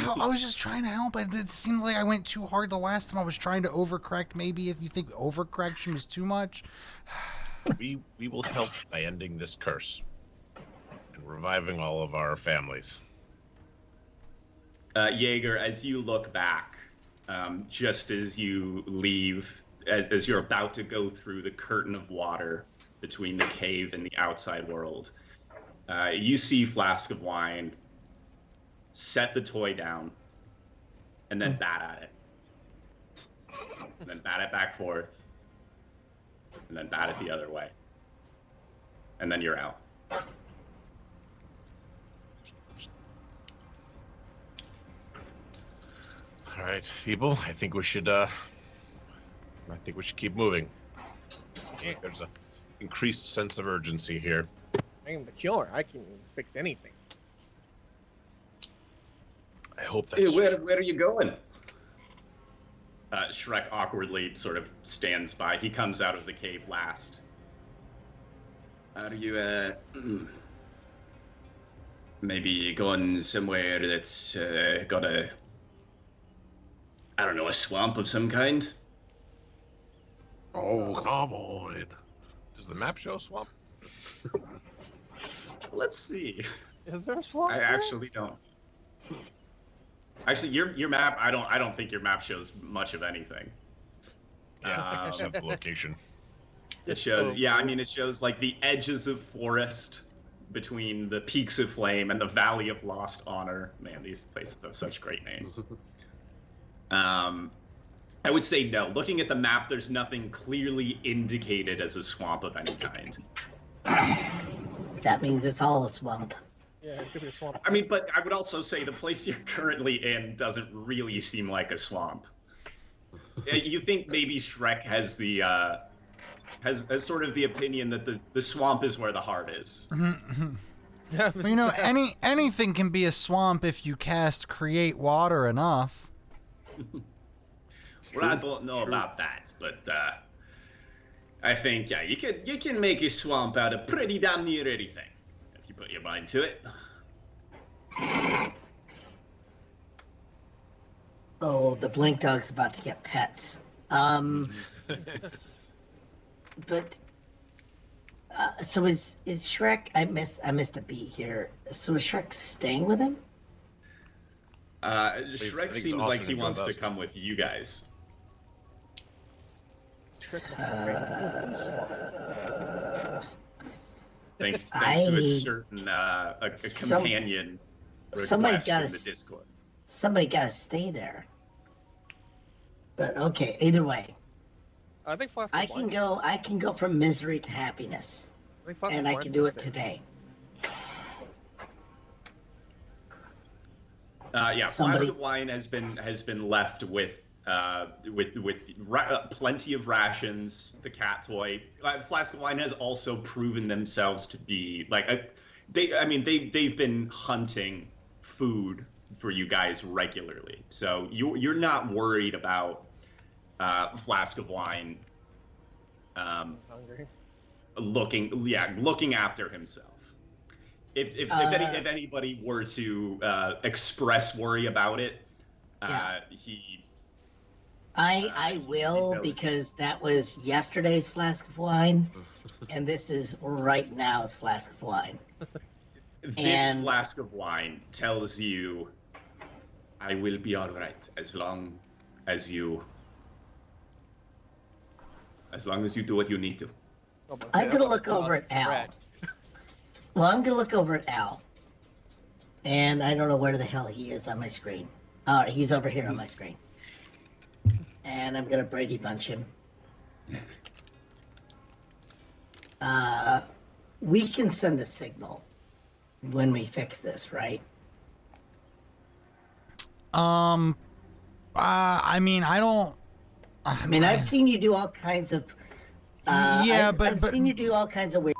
help. It seemed like I went too hard the last time. I was trying to overcorrect. Maybe if you think overcorrection was too much. We will help by ending this curse and reviving all of our families. Jaeger, as you look back, just as you leave, as you're about to go through the curtain of water between the cave and the outside world, you see Flask of Wine set the toy down and then bat at it. And then bat it back forth. And then bat it the other way. And then you're out. All right, people. I think we should keep moving. Yeah, there's a increased sense of urgency here. I am the cure. I can fix anything. I hope Hey, that's where are you going? Shrek awkwardly sort of stands by. He comes out of the cave last. Are you, maybe going somewhere that's got a swamp of some kind? Oh, come on. Does the map show a swamp? Let's see. Is there a swamp? I actually don't. Actually, your map, I don't think your map shows much of anything. Yeah, except the location. It shows, it shows like the edges of forest between the peaks of flame and the Valley of Lost Honor. Man, these places have such great names. I would say no. Looking at the map, there's nothing clearly indicated as a swamp of any kind. That means it's all a swamp. Yeah, it could be a swamp. I mean, but I would also say the place you're currently in doesn't really seem like a swamp. You think maybe Shrek has the has sort of the opinion that the swamp is where the heart is. Well, you know, anything can be a swamp if you cast create water enough. Well, I don't know about that, but I think you can make a swamp out of pretty damn near anything if you put your mind to it. Oh, the blink dog's about to get pets. But so is Shrek? I missed a beat here. So is Shrek staying with him? Shrek he's seems like he alternate wants to with us. come with you guys. Thanks to a certain a companion somebody request gotta in the Discord. Somebody gotta stay there. But okay, either way, I think Flask I of can Wine. go. I can go from misery to happiness, I think Flask and of I Wine's can do it gonna stay. today. Yeah, Somebody- Flask of Wine has been left with plenty of rations. The cat toy. Flask of Wine has also proven themselves to be like they've been hunting food for you guys regularly, so you're not worried about Flask of Wine Hungry. looking after himself. If anybody were to express worry about it, I will, details. because that was yesterday's flask of wine, and this is right now's flask of wine. This And- flask of wine tells you, I will be all right as long as you do what you need to. Oh, but I'm yeah, gonna I'm look about over at Al. Fred. Well, I'm gonna look over at Al, and I don't know where the hell he is on my screen. He's over here on my screen, and I'm gonna Brady Bunch him. We can send a signal when we fix this, right? I mean, I don't. I mean, I've seen you do all kinds of. I've seen you do all kinds of weird.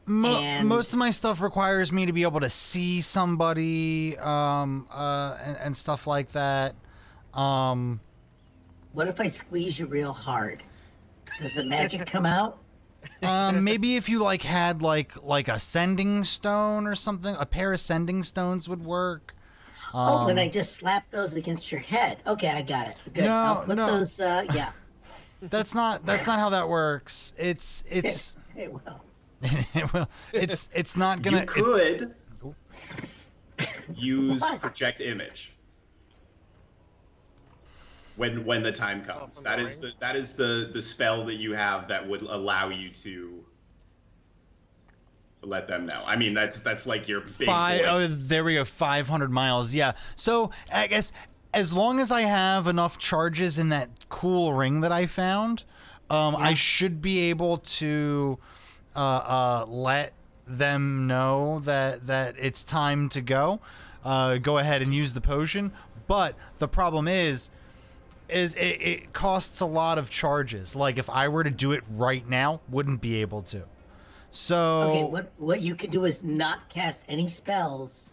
and- most of my stuff requires me to be able to see somebody, and stuff like that. What if I squeeze you real hard? Does the magic come out? Maybe if you had a sending stone or something, a pair of sending stones would work. Oh, when I just slap those against your head. Okay, I got it. Good. No, I'll put no. those. Yeah. That's not how that works. It's It will. well, it's not gonna. You could use What? project image when the time comes. from That the is ring? the spell that you have that would allow you to let them know. I mean, that's like your big voice. Oh, there we go. 500 miles. Yeah. So I guess as long as I have enough charges in that cool ring that I found, I should be able to let them know that it's time to go. Go ahead and use the potion. But the problem is it costs a lot of charges. Like if I were to do it right now, wouldn't be able to. So Okay, what you could do is not cast any spells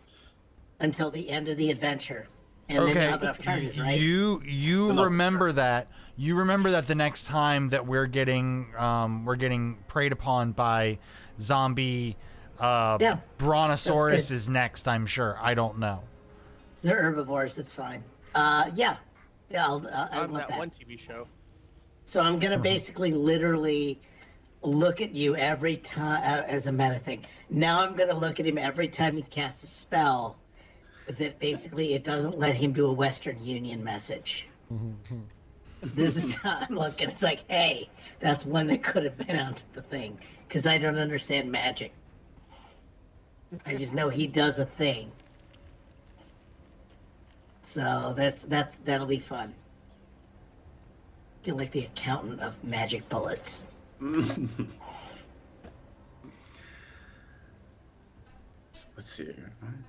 until the end of the adventure, and then you'll have enough charges, right? You Enough remember that. You remember that the next time that we're getting preyed upon by zombie Brontosaurus good. is next, I'm sure. I don't know. They're herbivores. It's fine. Yeah. I'll I On want that that. one TV show. So I'm gonna basically literally look at you every time as a meta thing. Now I'm gonna look at him every time he casts a spell that basically it doesn't let him do a Western Union message. This is how I'm looking. It's like, hey, that's one that could have been onto the thing, because I don't understand magic. I just know he does a thing. So that'll be fun. Feel like the accountant of magic bullets. Let's see. 1,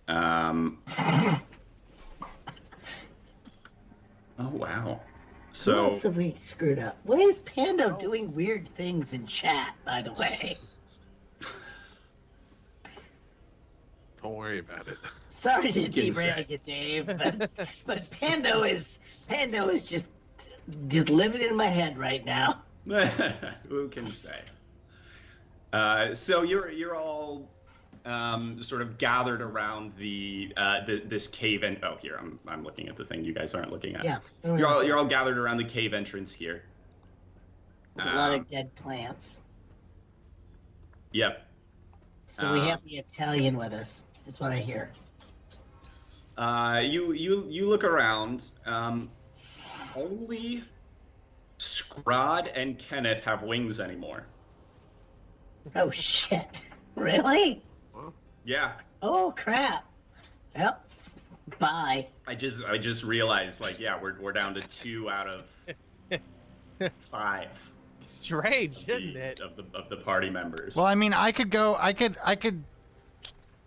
2. Oh wow. What So else have we screwed up? Why is Pando doing weird things in chat, by the way? Don't worry about it. Sorry to can derail say. you, Dave, but Pando is just living in my head right now. Who can say? So you're all sort of gathered around this cave and here I'm looking at the thing you guys aren't looking at. Yeah. You're all gathered around the cave entrance here. With a lot of dead plants. Yep. So we have the Italian with us. That's what I hear. You look around. Only Scrod and Kenneth have wings anymore. Oh shit! Really? Yeah. Oh crap! Yep. Bye. I just realized, like, yeah, we're down to 2 out of 5 Strange, isn't it? of the party members. Well, I mean, I could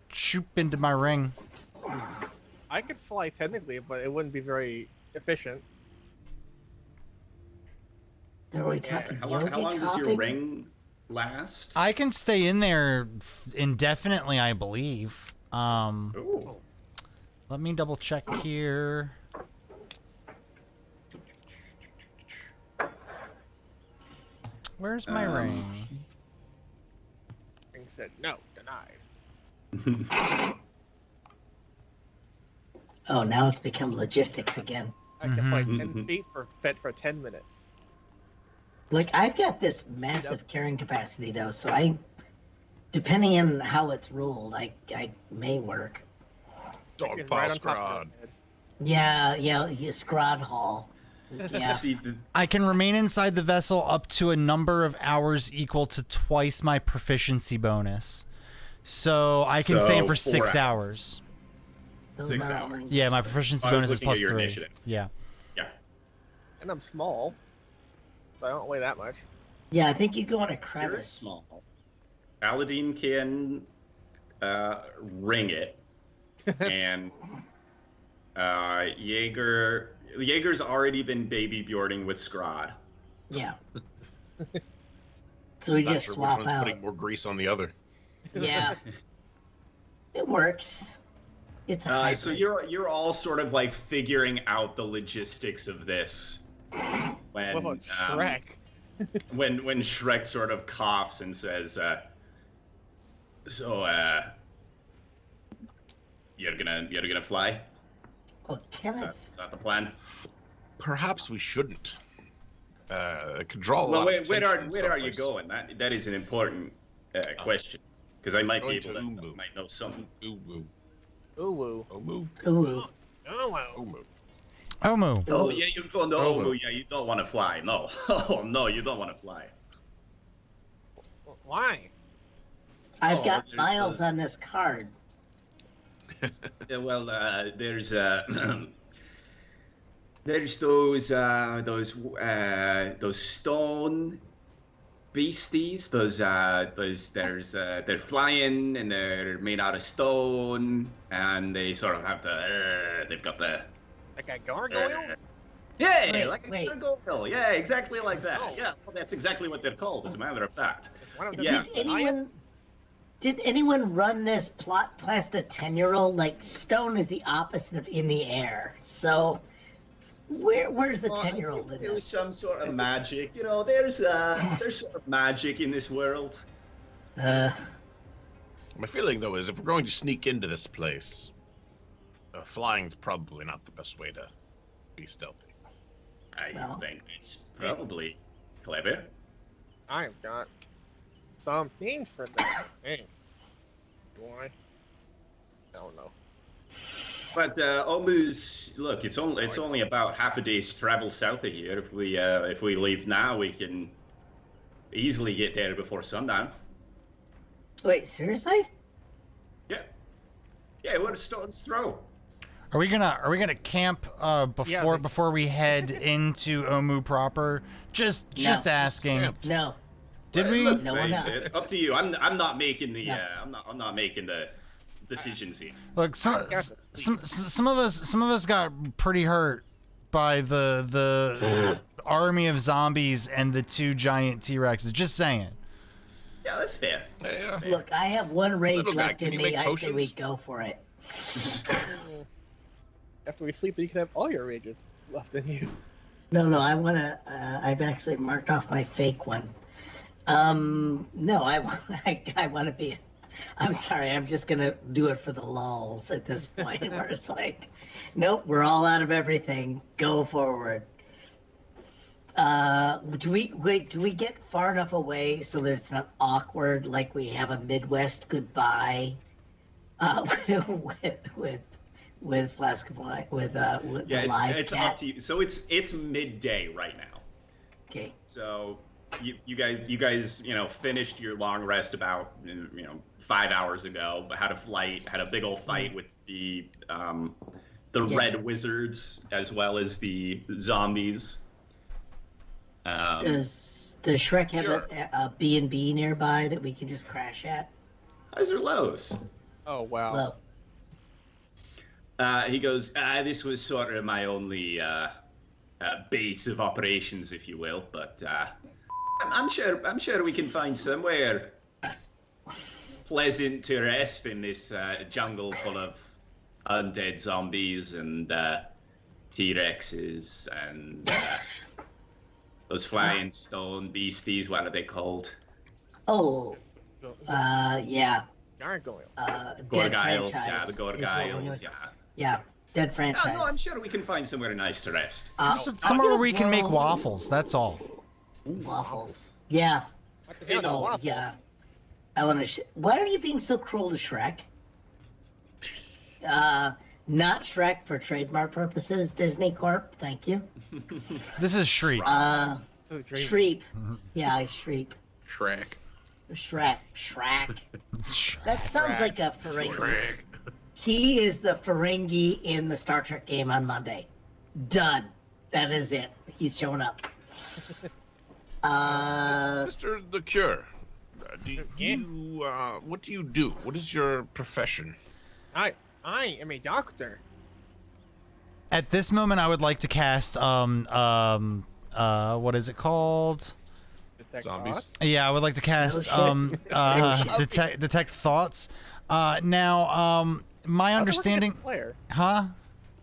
shoot into my ring. I could fly technically, but it wouldn't be very efficient. Are we talking how long does your yogi ring last? I can stay in there indefinitely, I believe. Ooh. Let me double check here. Where's my ring? Ring said no, denied. Oh, now it's become logistics again. I can fly Mhm. 10 feet for 10 minutes. Like, I've got this massive carrying capacity, though, so depending on how it's ruled, I may work. Dog It's paw right on top of Scrod. your head. Yeah, Scrod Hall. Yeah. See, I can remain inside the vessel up to a number of hours equal to twice my proficiency bonus. So I can stay in So for 4 6 hours. hours. Those 6 are hours. only- Yeah, my proficiency I was bonus is looking at plus your 3. initiative. Yeah. And I'm small, so I don't weigh that much. Yeah, I think you go in a you're crevice. small. Aladdin can ring it, and Jaeger's already been baby boarding with Scrod. Yeah. So we Not just sure which swap one's out. putting more grease on the other. Yeah. It works. It's a So hybrid. you're all sort of like figuring out the logistics of this when What about Shrek? when Shrek sort of coughs and says, you're gonna fly? Well, Is that the plan? Perhaps we shouldn't. It could draw a Well, lot of where attention are you someplace. going? That is an important question, because I might be Going able to to Umbu. might know something. Ooh, ooh, Ooh woo. ooh, Ooh. Oh wow. ooh. Omu. Oh yeah, you're going to Oh. Omu. Yeah, you don't want to fly. No. Oh no, you don't want to fly. Why? I've Oh, got there's, miles on this card. Yeah, well, there's there's those stone beasties. They're flying and they're made out of stone, and they sort of have they've got the Like a gargoyle? yeah, Wait, like a wait. gargoyle. Yeah, exactly like that. Oh. Yeah, well, that's exactly what they're called, as a matter of fact. Is one of them Yeah. Did anyone run this plot past a 10-year-old? Like, stone is the opposite of in the air. So where's the Well, 10-year-old in There was this? some sort of magic. You know, there's sort of magic in this world. My feeling, though, is if we're going to sneak into this place, flying's probably not the best way to be stealthy. I Well. think it's probably clever. I've got some things for that. Hey. Do I? I don't know. But Omu's look, it's only about half a day's travel south of here. If we leave now, we can easily get there before sundown. Wait, seriously? Yeah, what a stone's throw. Are we gonna camp Yeah, before we head into Omu proper? Just asking. camp. No. Did we? Look, No, we're not. Up to you. I'm not making the No. I'm not making the decisions here. Look, some of us got pretty hurt by the army of zombies and the 2 giant T-Rexes. Just saying. Yeah, that's fair. Yeah. That's fair. Look, I have one rage Little guy, left can in you me. make I say we potions? go for it. After we sleep, then you can have all your rages left in you. No, I want to. I've actually marked off my fake one. No, I want to be. I'm sorry. I'm just gonna do it for the lulls at this point, where it's like, nope, we're all out of everything. Go forward. Do we get far enough away so that it's not awkward, like we have a Midwest goodbye, with Flask of Wine, with Yeah, the live it's chat? up to you. So it's midday right now. Okay. So you guys finished your long rest about 5 hours ago, but had a big old fight with the red wizards as well as the zombies. Does Shrek have Sure. a B&B nearby that we can just crash at? Those are lows. Oh wow. Low. He goes, this was sort of my only base of operations, if you will, but I'm sure we can find somewhere pleasant to rest in this jungle full of undead zombies and T-Rexes and those flying stone beasties. What are they called? Oh, yeah. Gargoyle. Dead Gorgiles. Franchise Yeah, the is what we're Gorgiles. doing. Yeah. Yeah, Dead Franchise. No, I'm sure we can find somewhere nice to rest. Somewhere where we can make blow- waffles. That's all. Waffles. Yeah. What the hell is a Oh, waffle? yeah. I want to. Why are you being so cruel to Shrek? Not Shrek for trademark purposes. Disney Corp. Thank you. This is Shriek. This is great. Shreep. Yeah, Shreep. Shrek. Shrek. That sounds like a Ferengi. Shrek. He is the Ferengi in the Star Trek game on Monday. Done. That is it. He's showing up. Mr. The Cure, what do you do? What is your profession? I am a doctor. At this moment, I would like to cast what is it called? Detect Zombies. thoughts. Yeah, I would like to cast Oh, shit. detect thoughts. Now, my I wanna work understanding, against the player. huh?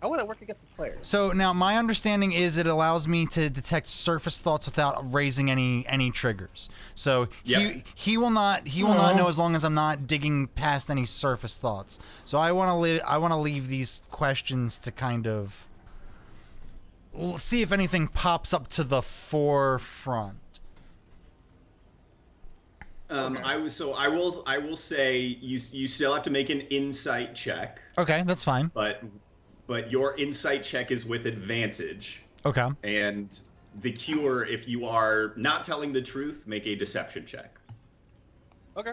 I want to work against the player. So now my understanding is it allows me to detect surface thoughts without raising any triggers. So Yeah. he will not know as long as I'm not digging past any surface thoughts. So I want to leave these questions to kind of see if anything pops up to the forefront. I will say you still have to make an insight check, Okay, that's fine. but your insight check is with advantage. Okay. And the cure, if you are not telling the truth, make a deception check. Okay.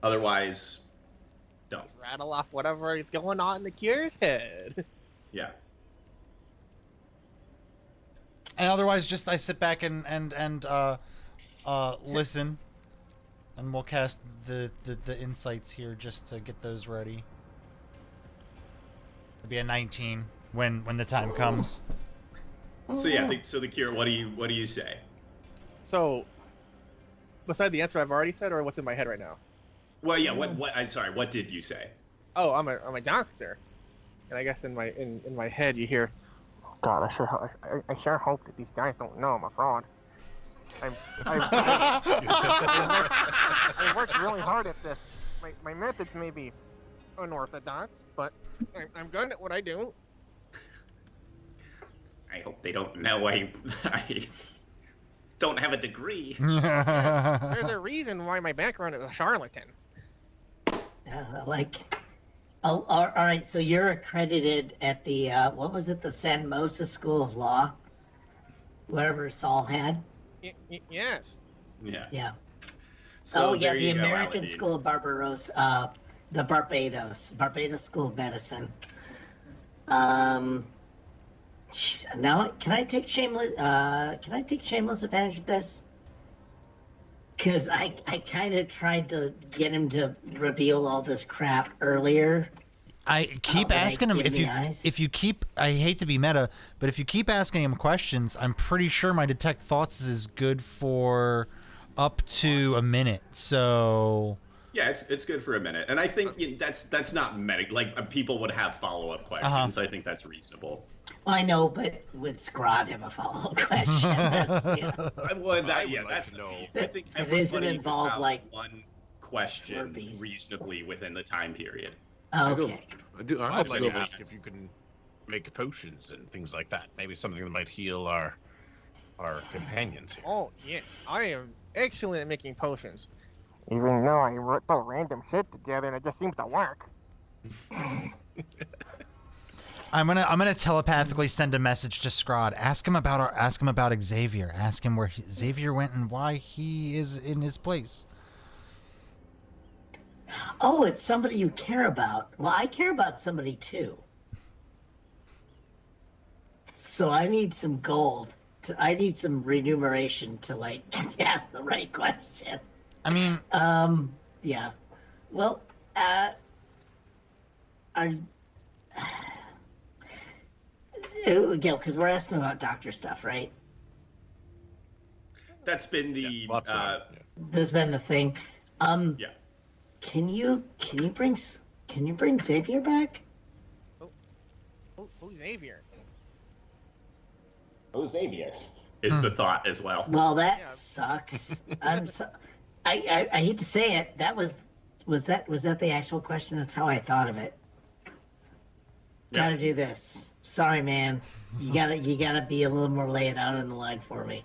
Otherwise, don't. Rattle off whatever is going on in the Cure's head. Yeah. And otherwise, just I sit back and listen, and we'll cast the insights here just to get those ready. It'll be a 19 when the time comes. So yeah, so the cure. What do you say? So, beside the answer I've already said, or what's in my head right now? Well, yeah. What? I'm sorry. What did you say? Oh, I'm a doctor, and I guess in my head you hear, God, I sure hope that these guys don't know I'm a fraud. I worked really hard at this. My methods may be unorthodox, but I'm good at what I do. I hope they don't know I don't have a degree. There's a reason why my background is a charlatan. All right. So you're accredited at the what was it? The San Mosa School of Law, whatever Saul had. Yes. Yeah. Yeah. So oh yeah, there the you go, American Aladdin. School of the Barbados School of Medicine. Now can I take shameless advantage of this? Because I kind of tried to get him to reveal all this crap earlier. I keep but I asking him give if me eyes. you keep. I hate to be meta, but if you keep asking him questions, I'm pretty sure my detect thoughts is good for up to a minute. So Yeah, it's good for a minute, and I think that's not like people would have follow-up questions. I think that's reasonable. I know, but would Scrod have a follow-up question? That's, yeah. I would. I would like That's to know. I think It isn't everybody could involved, have like, one question Slurpees. reasonably within the time period. Okay. I do. I I'd also like go to back. ask if you can make potions and things like that. Maybe something that might heal our companions here. Oh, yes. I am excellent at making potions. Even though I wrote the random shit together and it just seems to work. I'm gonna telepathically send a message to Scrod. Ask him about Xavier. Ask him where Xavier went and why he is in his place. Oh, it's somebody you care about. Well, I care about somebody too. So I need some gold. I need some remuneration to like ask the right question. I mean, Yeah. Well, because we're asking about doctor stuff, right? That's been the Yeah, lots of it, yeah. There's been the thing. yeah. Can you bring Xavier back? Who's Xavier? Oh, Xavier is the thought as well. Well, that Yeah. sucks. I hate to say it. Was that the actual question? That's how I thought of it. Yeah. Gotta do this. Sorry, man. You gotta be a little more lay it out on the line for me.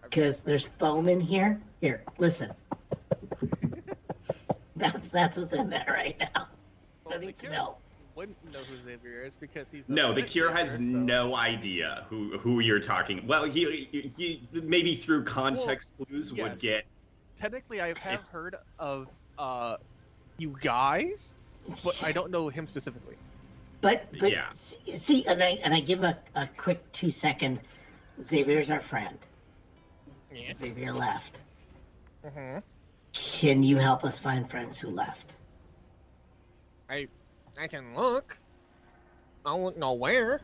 Because there's foam in here. Here, listen. That's what's in there right now. I need to know. Wouldn't know who Xavier is because he's No, the with Cure Xavier, has so- no idea who you're talking. Well, he maybe through context clues yes. would get. Technically, I have It's- heard of you guys, but I don't know him specifically. But Yeah. see, and I give a quick 2-second. Xavier's our friend. Yeah. Xavier left. Mm-hmm. Can you help us find friends who left? I can look. I don't know where.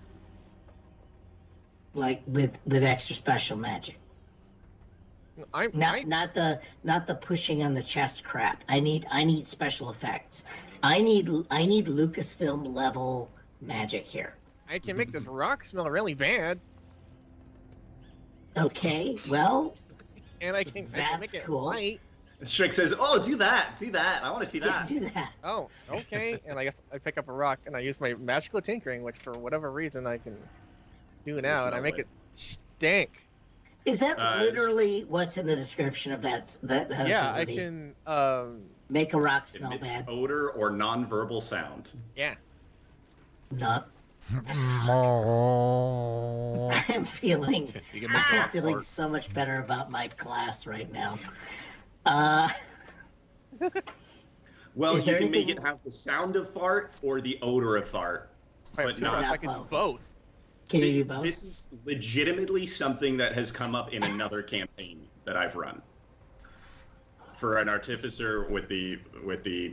Like with extra special magic. Not the pushing on the chest crap. I need special effects. I need Lucasfilm level magic here. I can make this rock smell really bad, Okay, well, and I can That's make it cool. light. Strick says, "Oh, do that. I want to see yeah, that." do that. Oh, okay. And I guess I pick up a rock and I use my magical tinkering, which for whatever reason I can do now, and I make it stink. Is that Uh, literally what's in the description of that Yeah, I ability? can. Make a rock smell Emits bad. odor or nonverbal sound. Yeah. Not. oh, I'm feeling You can make rock fart. so much better about my class right now. Well, Is you there can make anything- it have the sound of fart or the odor of fart. I have But two not rocks, I can do both. both. Can you do both? This is legitimately something that has come up in another campaign that I've run. For an artificer with the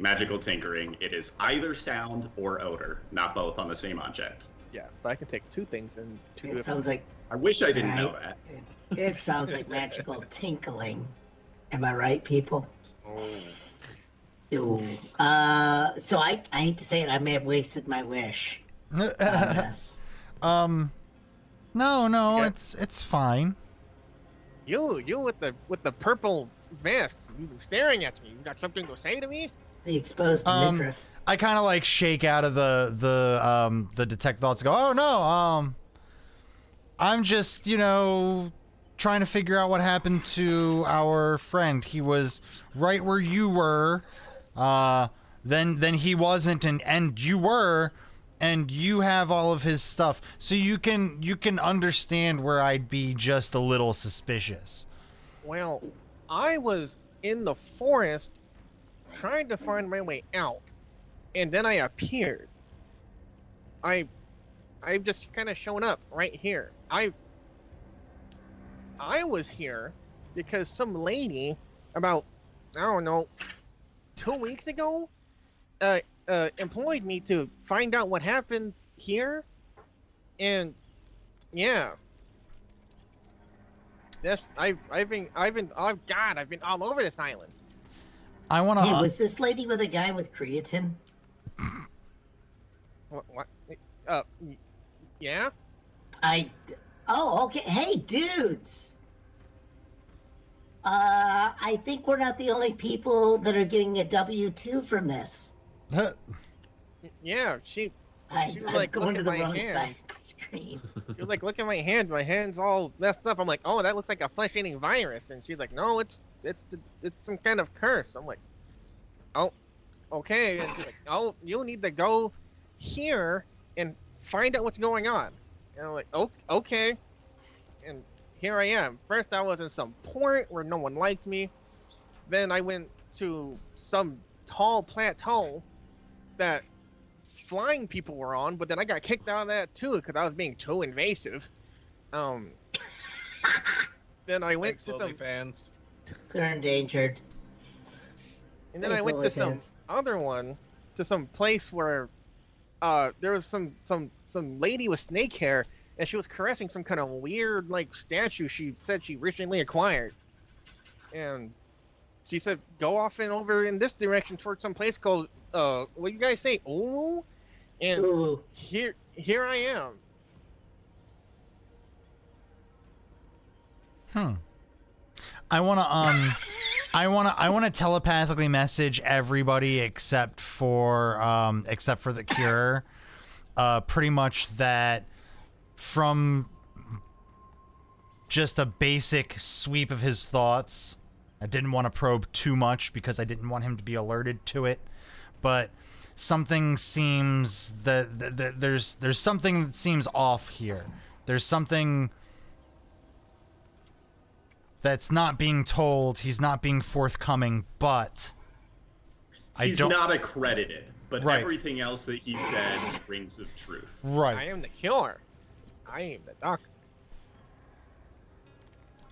magical tinkering, it is either sound or odor, not both on the same object. Yeah, but I can take two things and two It different. sounds like I wish I didn't know Right. that. it sounds like magical tinkling. Am I right, people? Oh. Ooh. So I hate to say it, I may have wasted my wish on this. no, Okay. it's fine. You with the purple vest, you staring at me. You got something to say to me? The exposed midriff. I kind of like shake out of the detect thoughts and go, oh no, I'm just, trying to figure out what happened to our friend. He was right where you were, then he wasn't, and you were, and you have all of his stuff, so you can understand where I'd be just a little suspicious. Well, I was in the forest trying to find my way out, and then I appeared. I've just kind of shown up right here. I was here because some lady about, I don't know, 2 weeks ago employed me to find out what happened here, and yeah. This I've been oh god, I've been all over this island. I want to. Hey, was this lady with a guy with creatine? What? Yeah. Oh, okay. Hey, dudes. I think we're not the only people that are getting a W-2 from this. Yeah, she I'm was like, going look to at the my wrong hand. side of the screen. was like, look at my hand. My hand's all messed up. I'm like, oh, that looks like a flesh-eating virus. And she's like, no, it's some kind of curse. I'm like, oh, okay. And she's like, oh, you'll need to go here and find out what's going on. And I'm like, oh, okay. And here I am. First, I was in some port where no one liked me. Then I went to some tall plateau that flying people were on, but then I got kicked out of that too because I was being too invasive. Then I went to some fans. They're endangered. And then I went to some other one, to some place where there was some lady with snake hair, and she was caressing some kind of weird like statue she said she recently acquired. And she said, go off and over in this direction towards some place called what you guys say, Ooh? And Ooh. here I am. I want to telepathically message everybody except for the cure, pretty much that from just a basic sweep of his thoughts. I didn't want to probe too much because I didn't want him to be alerted to it, but something seems there's something that seems off here. There's something that's not being told. He's not being forthcoming, but He's not accredited, but Right. everything else that he said rings of truth. I Right. am the cure. I am the doctor.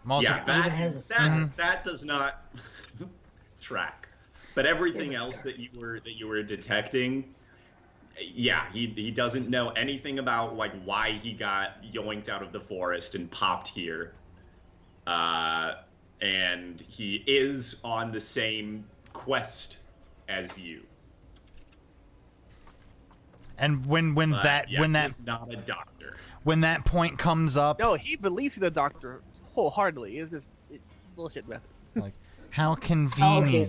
I'm also, Yeah, Even has a sign. that does not track. But everything Give us else that you were detecting, yeah, he doesn't know anything about like why he got yoinked out of the forest and popped here. And he is on the same quest as you. and when But, that yeah, when that he's not a doctor. when that point comes up, No, he believes he's the doctor wholeheartedly. It's just bullshit methods. like how Oh, okay, convenient.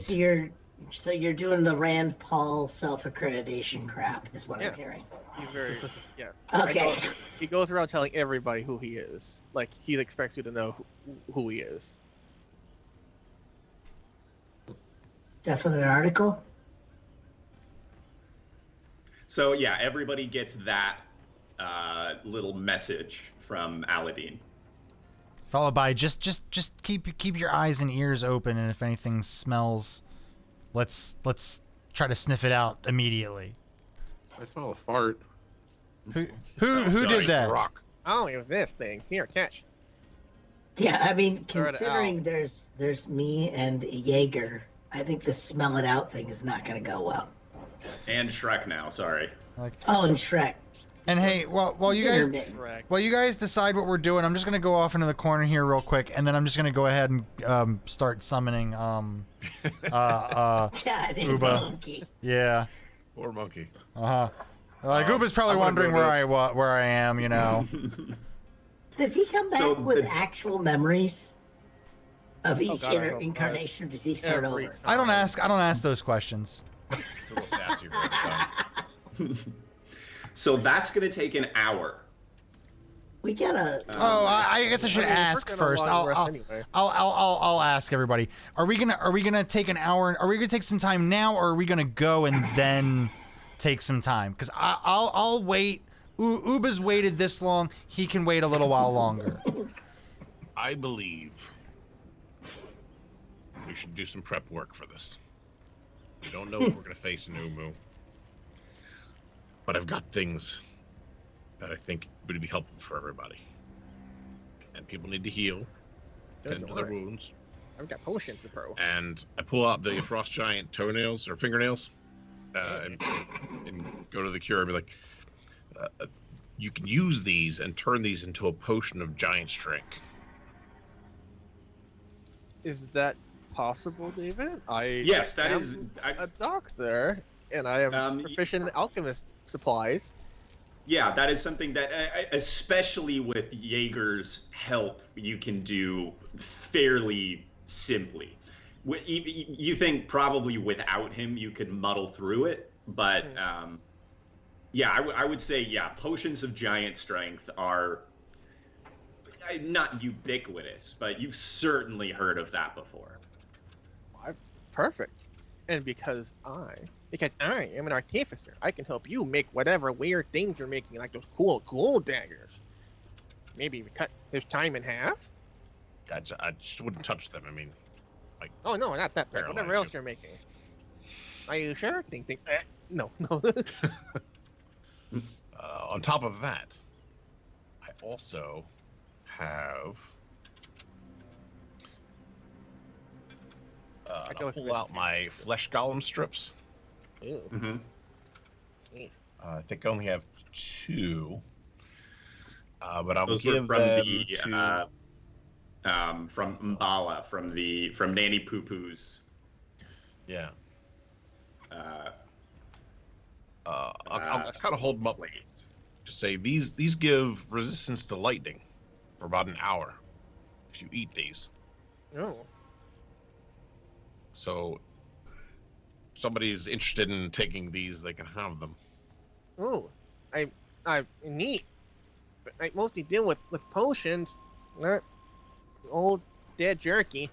so you're doing the Rand Paul self-accreditation crap, is what Yes. I'm hearing. He's very yes. Okay. He goes around telling everybody who he is. Like he expects you to know who he is. Definite article. So yeah, everybody gets that little message from Aladdin. Followed by just keep your eyes and ears open, and if anything smells, let's try to sniff it out immediately. I smell a fart. Who did that? Rock. Oh, it was this thing. Here, catch. Yeah, I mean, Throw it considering out. there's me and Jaeger, I think the smell it out thing is not going to go well. And Shrek now, sorry. Like, Oh, and Shrek. and hey, while you guys decide what we're doing, I'm just gonna go off into the corner here real quick, and then I'm just gonna go ahead and start summoning God, Uba. monkey. yeah. Poor monkey. Like Uba's probably I'm gonna wondering go where I am, you know. Does he come back So with the- actual memories of each God, I hope not. incarnation, or does he start Every over? time. I don't ask those questions. It's a little sassier every time. So that's gonna take an hour. We gotta. Oh, I guess I should I mean, ask we're gonna first. long rest I'll anyway. I'll ask everybody. Are we gonna take an hour? Are we gonna take some time now, or are we gonna go and then take some time? Because I'll wait. Uba's waited this long. He can wait a little while longer. I believe we should do some prep work for this. We don't know what we're going to face in Umu. But I've got things that I think would be helpful for everybody. And people need to heal, Don't tend to their worry. wounds. I've got potions to pro. And I pull out the frost giant toenails or fingernails and go to the cure and be like, you can use these and turn these into a potion of giant strength. Is that possible, David? Yes, that am is. a doctor, and I am Um, y- proficient in alchemist supplies. Yeah, that is something that, especially with Jaeger's help, you can do fairly simply. You think probably without him you could muddle through it, but yeah, I would say, yeah, potions of giant strength are not ubiquitous, but you've certainly heard of that before. Perfect. And because I am an artificer, I can help you make whatever weird things you're making, like those cool gold daggers. Maybe we cut this time in half? I just wouldn't touch them. I mean, Oh no, not that. Like, whatever Paralyze else you. you're making. Are you sure? Think. No. on top of that, I also have. I I'll go pull with out my flesh golem strips. Ew. Mm-hmm. I think I only have 2. But I'll Those give were from them the to. from Mbala, from Nanny Poo Poo's. Yeah. Uh, I'll kind of hold them up. Just say these give resistance to lightning for about an hour if you eat these. No. So if somebody's interested in taking these, they can have them. Oh, I neat. But I mostly deal with potions, not old dead jerky.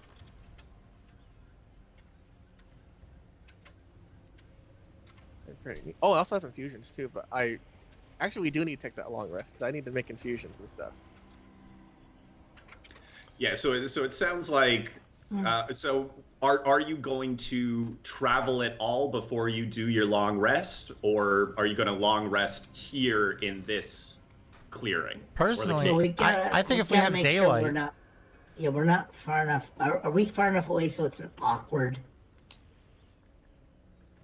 They're pretty neat. Oh, I also have some fusions too, but we do need to take that long rest because I need to make infusions and stuff. yeah, so it sounds like. So are you going to travel at all before you do your long rest, or are you going to long rest here in this clearing? Personally, Well, I think if we gotta have make sure daylight, we're not far enough. Are we far enough away so it's awkward?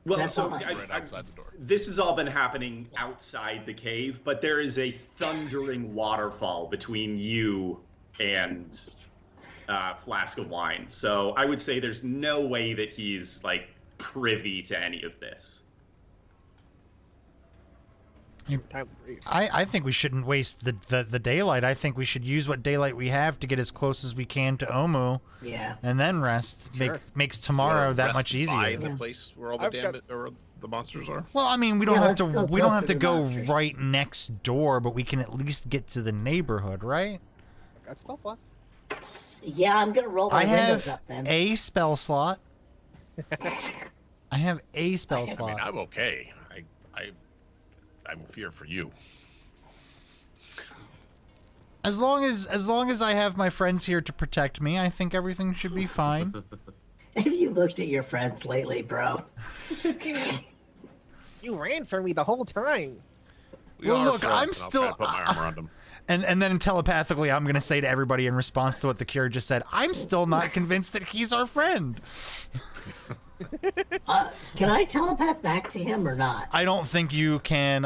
Well, That's so all I- Right outside the door. this has all been happening outside the cave, but there is a thundering waterfall between you and Flask of Wine. So I would say there's no way that he's like privy to any of this. Time to read. I think we shouldn't waste the daylight. I think we should use what daylight we have to get as close as we can to Omu, Yeah. and then rest. Sure. Makes tomorrow Or that rest much by easier. the Yeah. place where all the I've got- or the monsters are. Well, I mean, we don't Yeah, have let's to go we don't closer have to to go monsters. right next door, but we can at least get to the neighborhood, right? Got spell slots. Yeah, I'm gonna roll my I windows have up then. a spell slot. I have a spell I mean, slot. I'm okay. I'm fear for you. As long as I have my friends here to protect me, I think everything should be fine. Have you looked at your friends lately, bro? You ran from me the whole time. We Well, are look, friends, I'm and I'll try still- to put my arm around them. And then telepathically, I'm gonna say to everybody in response to what the cure just said, I'm still not convinced that he's our friend. Can I telepath back to him or not? I don't think you can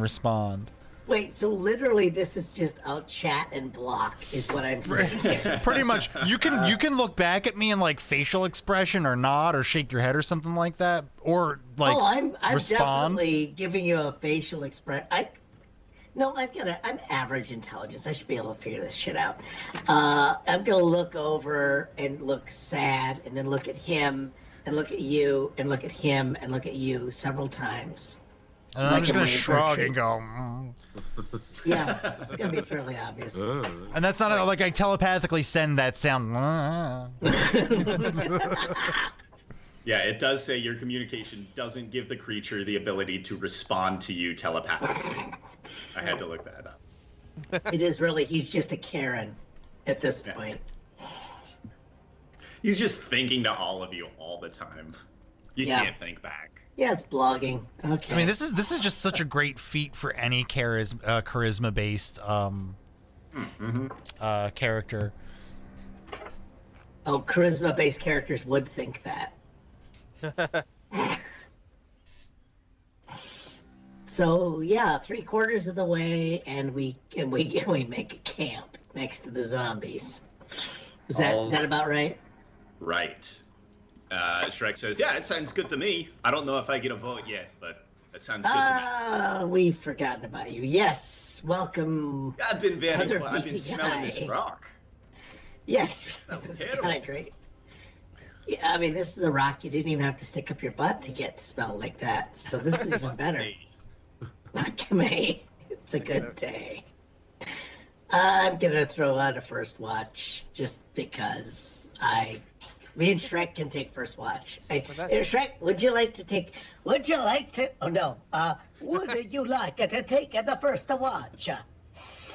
respond. Wait, so literally this is just a chat and block is what I'm saying. Pretty much, you can look back at me and like facial expression or nod or shake your head or something like that, or like I'm respond. definitely giving you a facial expression. I'm average intelligence. I should be able to figure this shit out. I'm gonna look over and look sad, and then look at him, and look at you, and look at him, and look at you several times. And I'm like just a gonna Wayne shrug Berkshire. and go. "Mm." Yeah, it's gonna be fairly obvious. And that's not like I telepathically send that sound. Yeah, it does say your communication doesn't give the creature the ability to respond to you telepathically. I had to look that up. It is really, he's just a Karen at this Yeah. point. He's just thinking to all of you all the time. You Yeah. can't think back. Yeah, it's blogging. Okay. I mean, this is just such a great feat for any charisma based character. Oh, charisma-based characters would think that. So yeah, 3/4 of the way, and we make a camp next to the zombies. Is that about right? Right. Shrek says, "Yeah, it sounds good to me. I don't know if I get a vote yet, but it sounds good to me." We've forgotten about you. Yes, welcome. I've been Other I've been smelling this guy. rock. Yes, That was this is terrible. kind of great. Yeah, I mean, this is a rock you didn't even have to stick up your butt to get to smell like that. So this is even better. Lucky me. It's a good day. I'm gonna throw out a first watch just because me and Shrek can take first watch. Shrek, would you like to? Oh no. Would you like to take the first watch?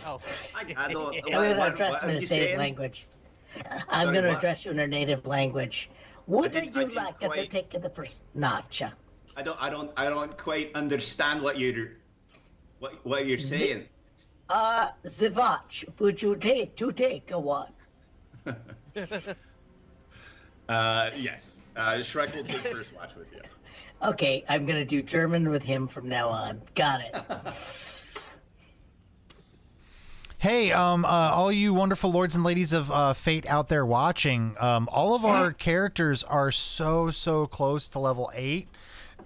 Oh, I don't. I'm gonna What address him are in you his native saying? language. I'm Sorry, gonna what? address you in our native language. Would I you didn't like to quite- take the first notch? I don't quite understand what you're saying. The watch. Would you take a one? Yes. Shrek will take first watch with you. Okay, I'm gonna do German with him from now on. Got it. Hey, all you wonderful lords and ladies of Fate out there watching, all of our characters are so close to level 8.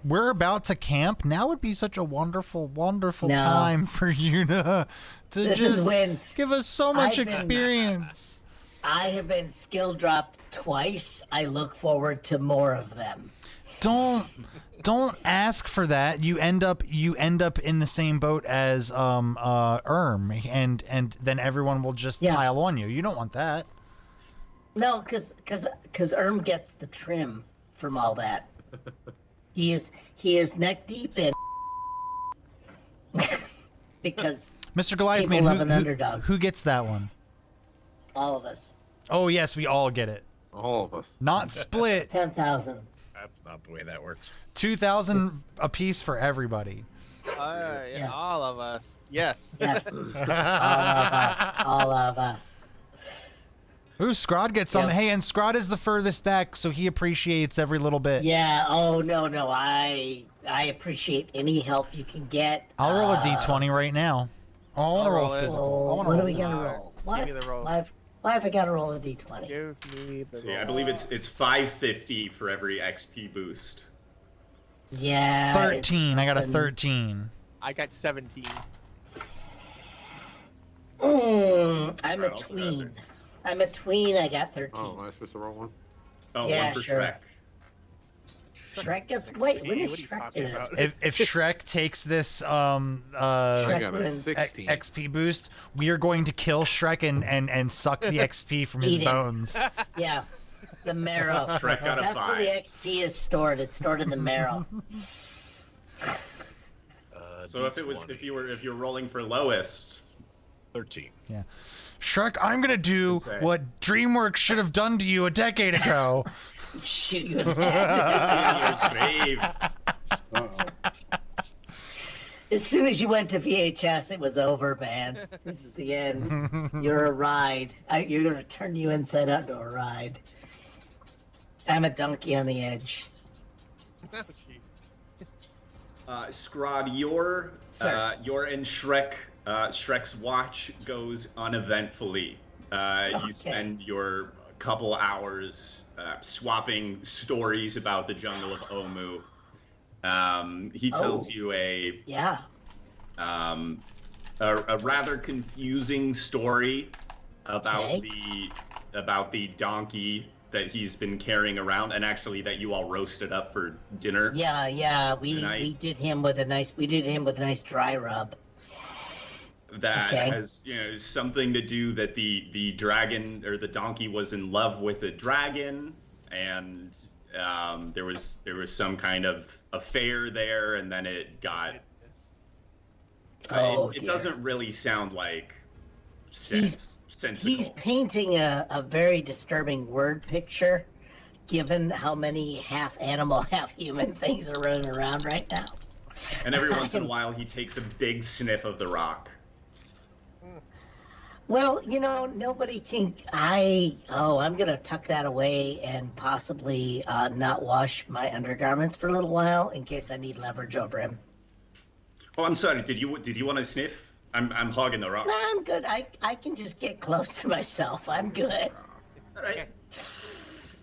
We're about to camp. Now would be such a wonderful No. time for you to This is just when give us so much I've been- experience. I have been skill dropped twice. I look forward to more of them. Don't ask for that. You end up in the same boat as and then everyone will just Yeah. pile on you. You don't want that. No, because Erm gets the trim from all that. He is neck deep in because Mr. Goliath People Man, love an underdog. who gets that one? all of us Oh yes, we all get it. All of us. Not split. 10,000. That's not the way that works. 2,000 a piece for everybody. yeah, Yes. all of us. Yes. Yes, all of us. Ooh, Scrod gets some. Yeah. Hey, and Scrod is the furthest back, so he appreciates every little bit. Yeah. Oh no. I appreciate any help you can get. I'll roll a d20 right now. Oh, I want to I'll roll roll it. physical. I wanna What do roll we gotta physical. roll? What? Give me the roll. Why have I gotta roll a d20? Give me the See, I roll. believe it's 550 for every XP boost. Yeah. 13. I got a it's- 13. I got 17. I'm Alright, a I'll start tween. there. I'm a tween. I got 13. Oh, am I supposed to roll one? Oh, Yeah, one for sure. Shrek. Shrek gets. XP, Wait, when is what are you Shrek talking get it? about? If Shrek takes this I Shrek got a wins. 16. XP boost, we are going to kill Shrek and suck the XP from his Eat it. bones. Yeah. The marrow. Shrek got a That's where the 5. XP is stored. It's stored in the marrow. So if you're rolling for lowest, 13. Shrek, I'm gonna do Insane. what DreamWorks should have done to you a decade ago. Shoot you in the head. in your grave. Uh-oh. As soon as you went to VHS, it was over, man. This is the end. You're a ride. You're gonna turn you inside out to a ride. I'm a donkey on the edge. Oh, jeez. Scrod, your Sir. and Shrek. Shrek's watch goes uneventfully. Okay. You spend your couple hours swapping stories about the jungle of Omu. He tells Oh. you Yeah. a rather confusing story about Okay. the donkey that he's been carrying around, and actually that you all roasted up for dinner. Yeah. We Tonight. did him with a nice dry rub. That Okay. has something to do that the dragon or the donkey was in love with a dragon, and there was some kind of affair there, and then it got. Oh, it dear. doesn't really sound like He's sensible. painting a very disturbing word picture, given how many half animal, half human things are running around right now. And every once in a while, he takes a big sniff of the rock. Well, nobody can. I'm gonna tuck that away and possibly not wash my undergarments for a little while in case I need leverage over him. Oh, I'm sorry. Did you want to sniff? I'm hogging the rock. No, I'm good. I can just get close to myself. I'm good. All right.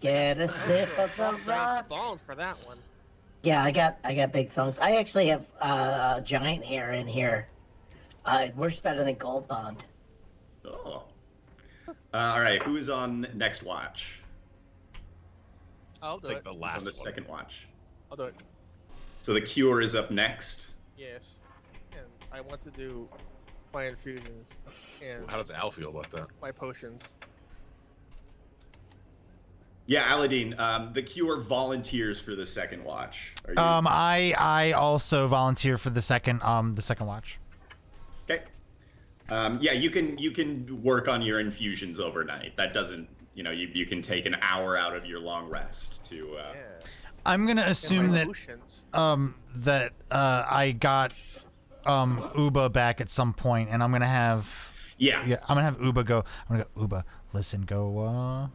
Get a sniff of the Giant rock. thongs for that one. Yeah, I got big thongs. I actually have giant hair in here. It works better than Gold Bond. Oh. All right. Who is on next watch? I'll do Take it. the Who's last on the one. second watch. I'll do it. So the cure is up next. Yes. And I want to do my infusions and How does Al feel about that? my potions. Yeah, Aladdin. The cure volunteers for the second watch. Are you... I also volunteer for the second watch. Okay. Yeah, you can work on your infusions overnight. That doesn't, you can take an hour out of your long rest to. Yes. I'm gonna assume And my that potions. I got Uba back at some point, and I'm gonna have I'm gonna have Uba go. I'm gonna go, Uba, listen, go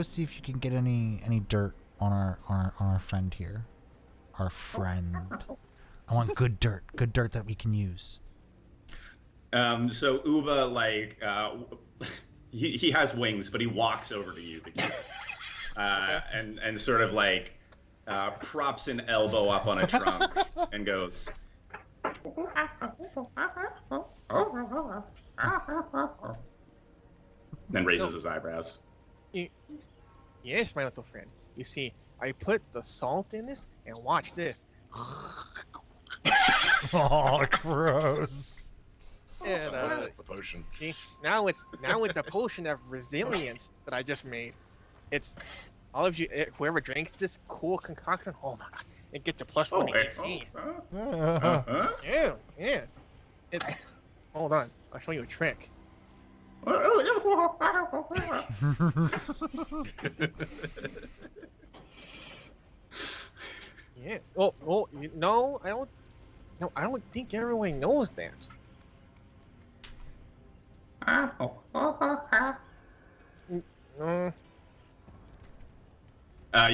see if you can get any dirt on our friend here, our friend. I want good dirt that we can use. So Uba, he has wings, but he walks over to you, and sort of props an elbow up on a trunk and goes. Then raises his eyebrows. Yes, my little friend. You see, I put the salt in this, and watch this. Oh, gross. And That's the potion. see, now it's a potion of resilience that I just made. It's all of you, whoever drinks this cool concoction. Oh my god, it gets a +1 AC. Yeah. It's. Hold on, I'll show you a trick. Yes. No, I don't. No, I don't think everyone knows that.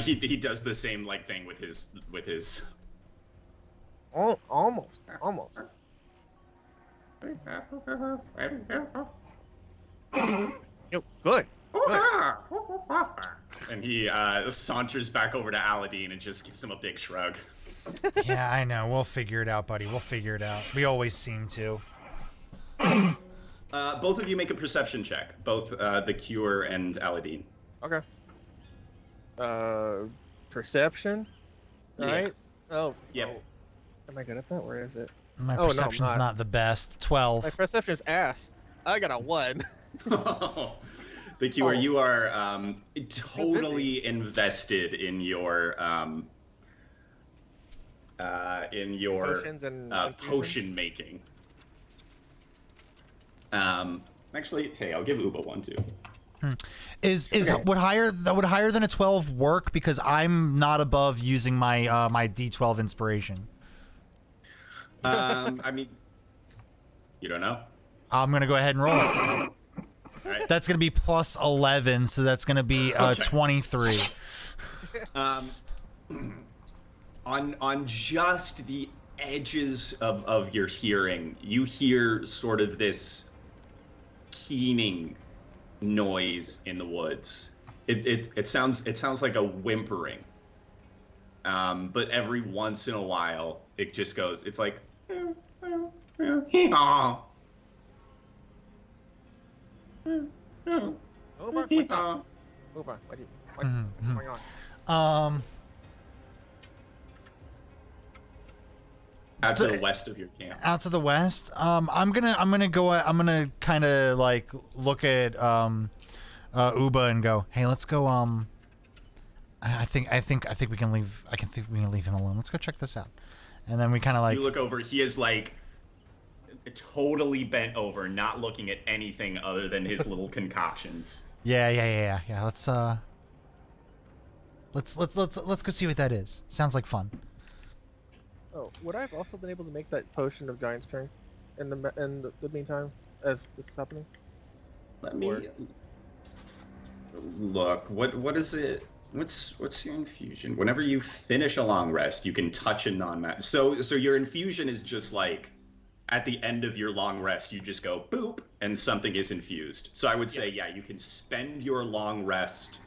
He does the same thing with his. Almost. Yo, good. And he saunters back over to Aladdin and just gives him a big shrug. Yeah, I know. We'll figure it out, buddy. We'll figure it out. We always seem to. Both of you make a perception check, both the cure and Aladdin. Okay. Perception. Yeah. Right. Oh. Yep. Oh. Am I good at that? Where is it? My Oh, no, I'm perception's not. not the best. 12. My perception is ass. I got a 1. The cure, Oh. you are totally invested in your Potions and infusions? potion making. Actually, hey, I'll give Uba one too. Is Okay. would higher than a 12 work, because I'm not above using my my D12 inspiration. I mean, you don't know. I'm gonna go ahead and roll it. All right. That's gonna be +11, so that's gonna be 23. On just the edges of your hearing, you hear sort of this keening noise in the woods. It sounds like a whimpering. But every once in a while, it just goes. It's like. Uber, what's up? Uber, what's going on? Out to the west of your camp. Out to the west. I'm gonna kind of look at Uba and go, hey, let's go. I think we can leave. I think we can leave him alone. Let's go check this out. And then we kind of You look over. He is totally bent over, not looking at anything other than his little concoctions. Yeah. Let's go see what that is. Sounds like fun. Oh, would I have also been able to make that potion of giant strength in the meantime as this is happening? Let me look. What is it? What's your infusion? Whenever you finish a long rest, you can touch a non-match. So your infusion is just at the end of your long rest, you just go boop, and something is infused. So I would say, yeah, you can spend your long rest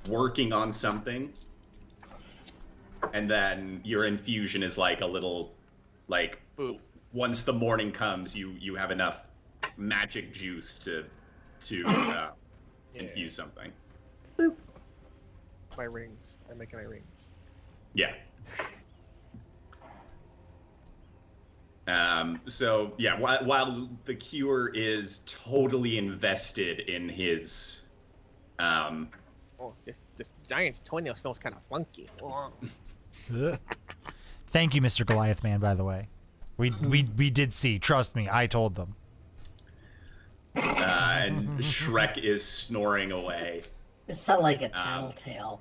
working on something, and then your infusion is like a little, like, Boop. once the morning comes, you have enough magic juice to infuse something. My rings. I'm making my rings. Yeah. So yeah, while the cure is totally invested in his, Oh, this giant's toenail smells kind of funky. Oh. Thank you, Mr. Goliath Man, by the way. We did see. Trust me, I told them. and Shrek is snoring away. It sounds like a tattletale.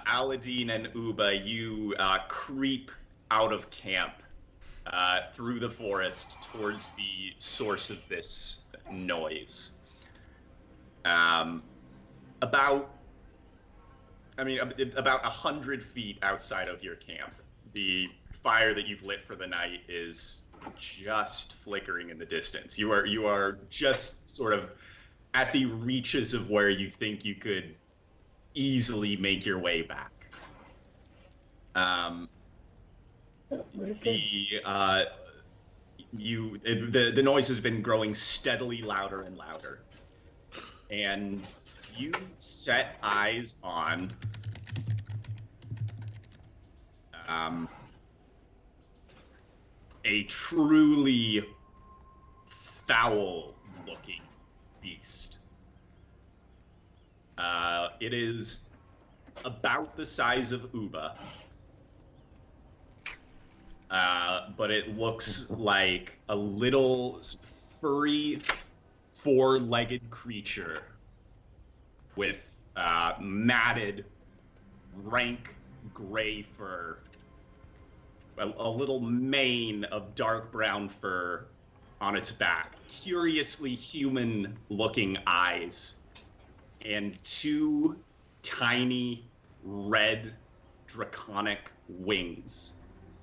Aladdin and Uba, you creep out of camp through the forest towards the source of this noise. About 100 feet outside of your camp, the fire that you've lit for the night is just flickering in the distance. You are just sort of at the reaches of where you think you could easily make your way back. The noise has been growing steadily louder and louder, and you set eyes on a truly foul-looking beast. It is about the size of Uba, but it looks like a little furry, four-legged creature with matted, rank gray fur, a little mane of dark brown fur on its back, curiously human-looking eyes, and two tiny red draconic wings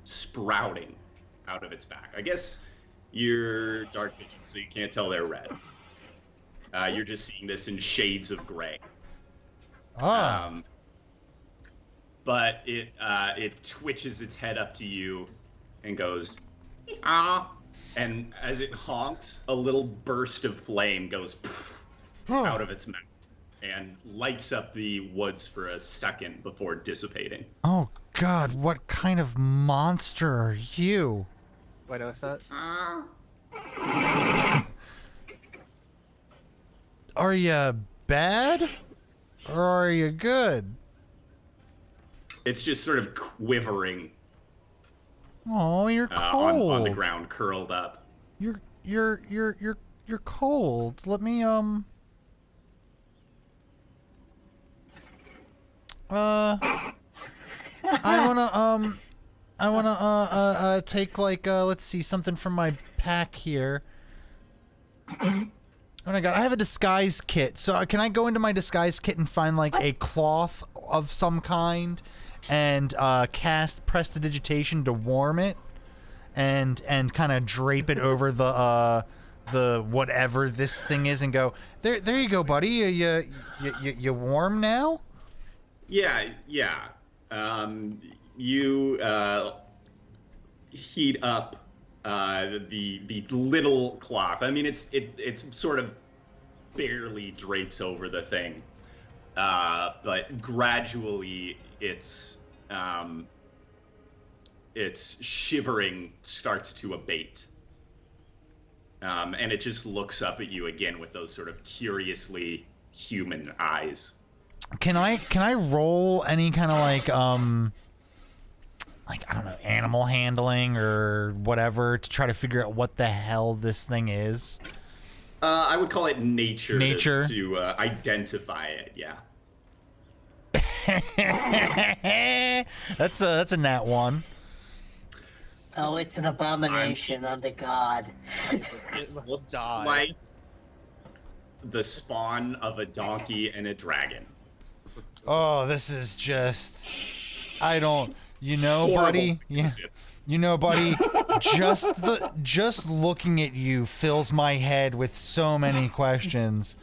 sprouting out of its back. I guess you're dark vision, so you can't tell they're red. You're just seeing this in shades of gray. But it twitches its head up to you and goes, ah. And as it honks, a little burst of flame goes out of its mouth and lights up the woods for a second before dissipating. Oh God, what kind of monster are you? Wait, no, that's not. Are you bad? Or are you good? It's just sort of quivering Oh, you're cold. on the ground, curled up. You're cold. Let me I wanna take like let's see, something from my pack here. Oh my God, I have a disguise kit. So can I go into my disguise kit and find like a cloth of some kind and cast prestidigitation to warm it and kind of drape it over the whatever this thing is and go, there you go, buddy. You warm now? Yeah. You heat up the little cloth. I mean, it's sort of barely drapes over the thing, but gradually its shivering starts to abate, and it just looks up at you again with those sort of curiously human eyes. Can I roll any kind of like I don't know, animal handling or whatever to try to figure out what the hell this thing is? I would call it nature. Nature to identify it. Yeah. That's a nat one. Oh, it's an abomination unto God. It must Looks die. like the spawn of a donkey and a dragon. Oh, this is just, I don't, Horrible buddy. to Yeah, consider. You know, buddy, just looking at you fills my head with so many questions.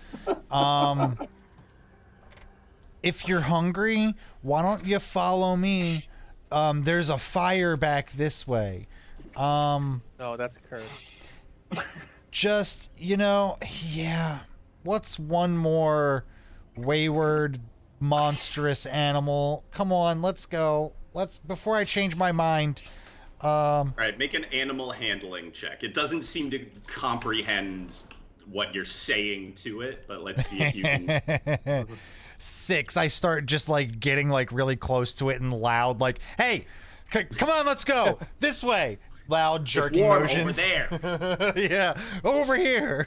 If you're hungry, why don't you follow me? There's a fire back this way. No, that's cursed. Just, yeah. What's one more wayward, monstrous animal? Come on, let's go. Before I change my mind. All right, make an animal handling check. It doesn't seem to comprehend what you're saying to it, but let's see if you can. 6. I start just like getting like really close to it and loud, like, "Hey, come on, let's go this way." Loud jerky War motions. over there. Yeah, over here.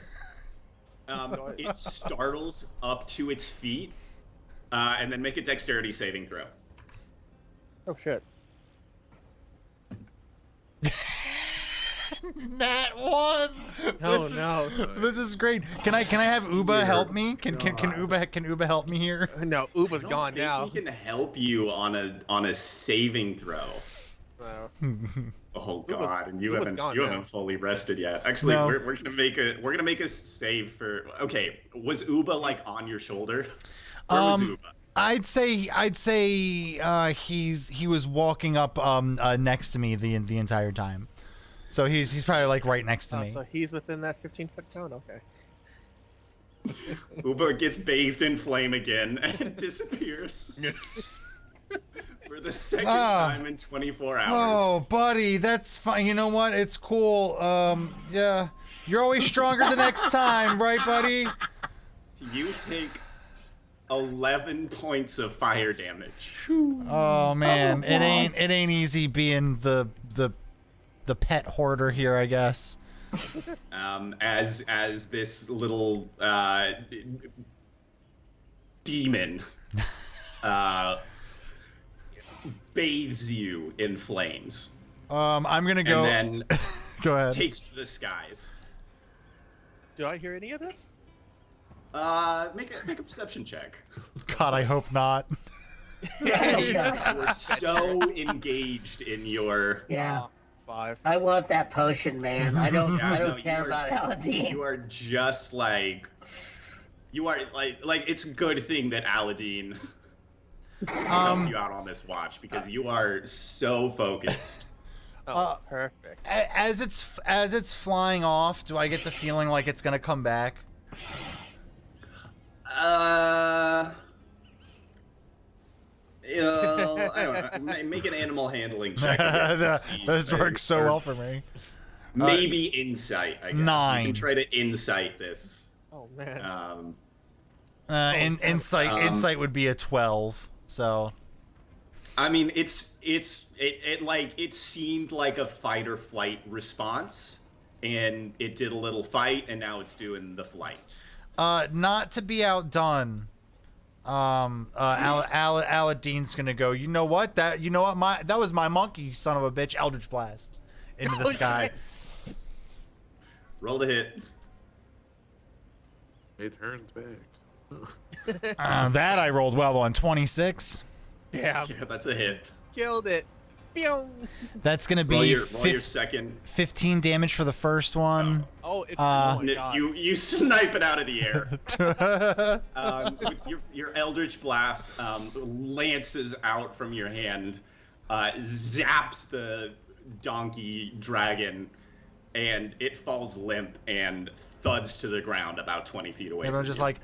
It startles up to its feet, and then make a dexterity saving throw. Oh shit. Nat 1. No. This is great. Can I have Uba help me? Can Uba help me here? No, Uba's I don't gone think now. He can help you on a saving throw. No. Oh Uba's- god, and you Uba's haven't gone you now. haven't fully rested yet. Actually, No. we're gonna make a save for. Okay, was Uba like on your shoulder? Where was Uba? I'd say he was walking up next to me the entire time. So he's probably like right next to me. So he's within that 15-foot cone. Okay. Uba gets bathed in flame again and disappears. For the second time in 24 hours. Oh, buddy, that's fine. You know what? It's cool. Yeah, you're always stronger the next time, right, buddy? You take 11 points of fire damage. Oh man, it ain't easy being the pet hoarder here, I guess. As this little demon bathes you in flames. I'm gonna go. And then Go ahead. takes to the skies. Do I hear any of this? Make a perception check. God, I hope not. You're so engaged in your. Yeah. 5. I want that potion, man. I don't No, care you are- about Aladdin. You are just like. You are like it's a good thing that Aladdin helped you out on this watch because you are so focused. Oh, perfect. As it's flying off, do I get the feeling like it's gonna come back? I don't know. Make an animal handling check. Those work so well for me. Maybe insight. I guess 9. You can try to insight this. Oh man. Insight would be a 12. So. I mean, it seemed like a fight or flight response, and it did a little fight, and now it's doing the flight. Not to be outdone. Aladdin's gonna go. You know what? That was my monkey, you son of a bitch. Eldritch Blast into the sky. Roll the hit. It turns back. That I rolled well on 26. Damn. Yeah, that's a hit. Killed it. Pew! That's gonna Roll be your second. 15 damage for the first one. Oh, it's oh my God. You snipe it out of the air. Your Eldritch Blast lances out from your hand, zaps the donkey dragon, and it falls limp and thuds to the ground about 20 feet away. Everyone's from just you. like,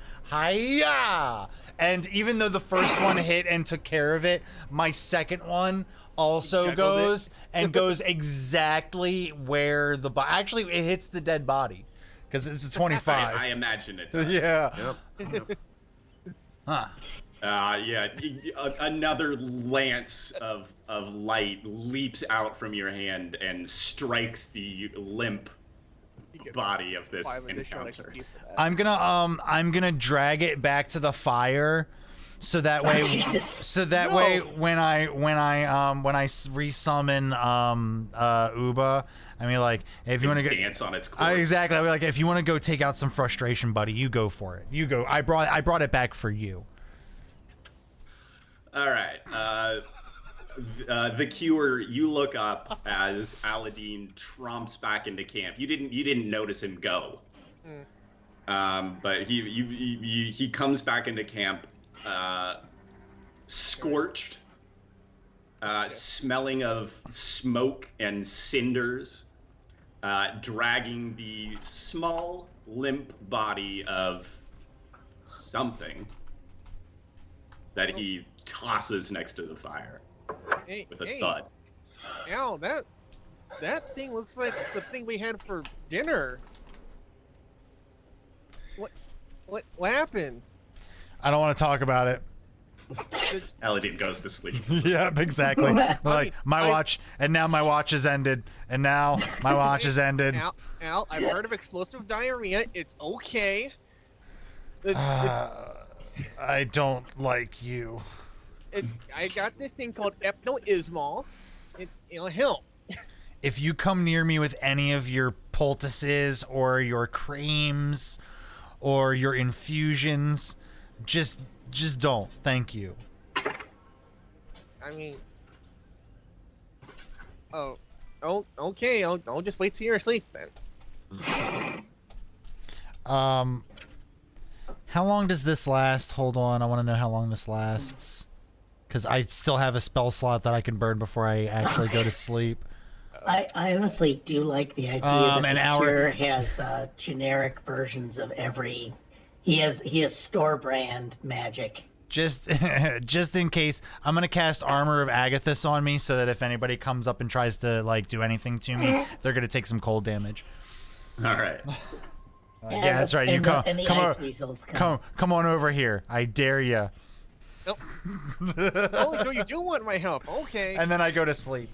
hiya! And even though the first one hit and took care of it, my second one also Juggled goes and goes exactly where the actually it hits the dead body because it's a 25. I imagine it does. Yeah. Yep. Huh. Another lance of light leaps out from your hand and strikes the limp You get body of this 5 additional encounter. XP for that. I'm gonna drag it back to the fire, so that way, Jesus. way when I resummon Uba, I mean like if you want to go Dance on its corpse. exactly, I mean like if you want to go take out some frustration, buddy, you go for it. You go. I brought it back for you. All right. The Cure, you look up as Aladdin tromps back into camp. You didn't notice him go. But he comes back into camp, scorched, smelling of smoke and cinders, dragging the small, limp body of something that he tosses next to the fire with a thud. Al, that thing looks like the thing we had for dinner. What happened? I don't want to talk about it. Aladdin goes to sleep. Yep, exactly. Like my watch, and now my watch has ended, and now my watch has ended. Al, I've heard of explosive diarrhea. It's okay. I don't like you. I got this thing called Epno-Ismol. It'll help. If you come near me with any of your poultices or your creams or your infusions, just don't. Thank you. I mean, okay. I'll just wait till you're asleep then. How long does this last? Hold on, I want to know how long this lasts. Because I still have a spell slot that I can burn before I actually go to sleep. I honestly do like the idea that the Cure has generic versions of every. He has store brand magic. Just in case, I'm gonna cast Armor of Agathis on me so that if anybody comes up and tries to like do anything to me, they're gonna take some cold damage. All right. Yeah, that's right. You come on over here. I dare you. Oh, so you do want my help? Okay. And then I go to sleep.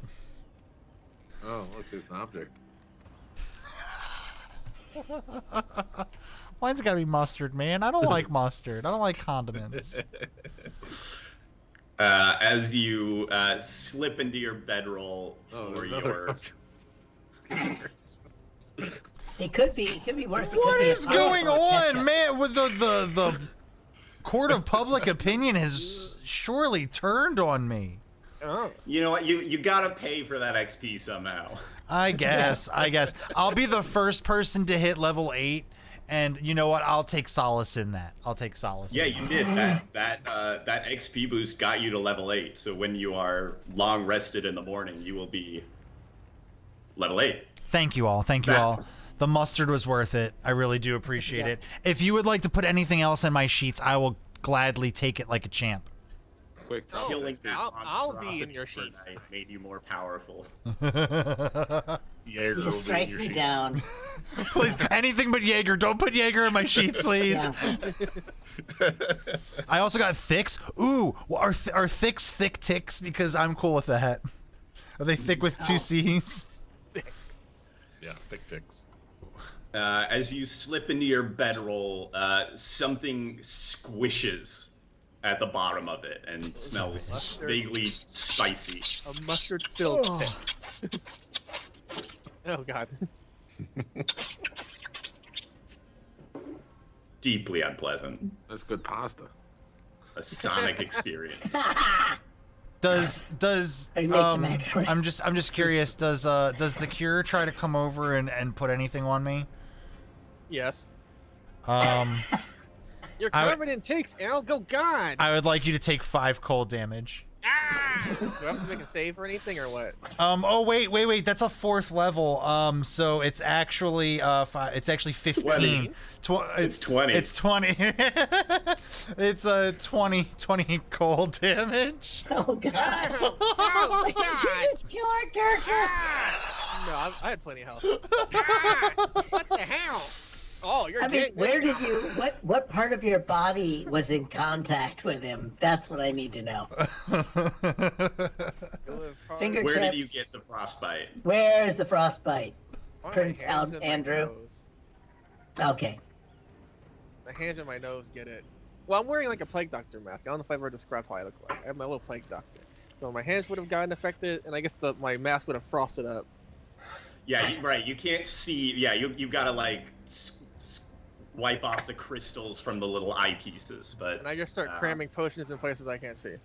Oh, look, there's an object. Mine's gotta be mustard, man. I don't like mustard. I don't like condiments. As you slip into your bedroll for your... It could be worse. What is going on, man? With the court of public opinion has surely turned on me. Oh. You know what? You gotta pay for that XP somehow. I guess. I'll be the first person to hit level 8, and you know what? I'll take solace in that. Yeah, you did. That XP boost got you to level 8. So when you are long rested in the morning, you will be level 8. Thank you all. The mustard was worth it. I really do appreciate it. If you would like to put anything else in my sheets, I will gladly take it like a champ. Quick, Killing I'll be in your sheets. Made you more powerful. Jaeger You will be in strike your me sheets. down. Please, anything but Jaeger. Don't put Jaeger in my sheets, please. Yeah. I also got thicks. Ooh, are thicks thick ticks? Because I'm cool with that. Are they thick with 2 C's? Yeah, thick ticks. As you slip into your bedroll, something squishes at the bottom of it and smells vaguely spicy. A mustard-filled stick. Oh God. Deeply unpleasant. That's good pasta. A sonic experience. Does Are you making macaroni? I'm just curious. Does the Cure try to come over and put anything on me? Yes. You're I- covered in ticks, Al. Go God. I would like you to take 5 cold damage. Do I have to make a save or anything or what? Oh wait. That's a 4th level. So it's actually it's actually 15. 20. It's 20. It's 20. It's 20 cold damage. Oh God! Oh, Did you just kill our character? No, I had plenty of health. What the hell? Oh, you're I mean, getting where did you? What part of your body was in contact with him? That's what I need to know. Fingertips. Where did you get the frostbite? Where is the frostbite? My Prince hands and my Andrew. nose. Okay. My hands and my nose get it. Well, I'm wearing like a plague doctor mask. I don't know if I ever described how I look like. I have my little plague doctor. So my hands would have gotten affected, and I guess my mask would have frosted up. Yeah, right. You can't see. Yeah, you gotta like wipe off the crystals from the little eyepieces. But And I just start cramming potions in places I can't see.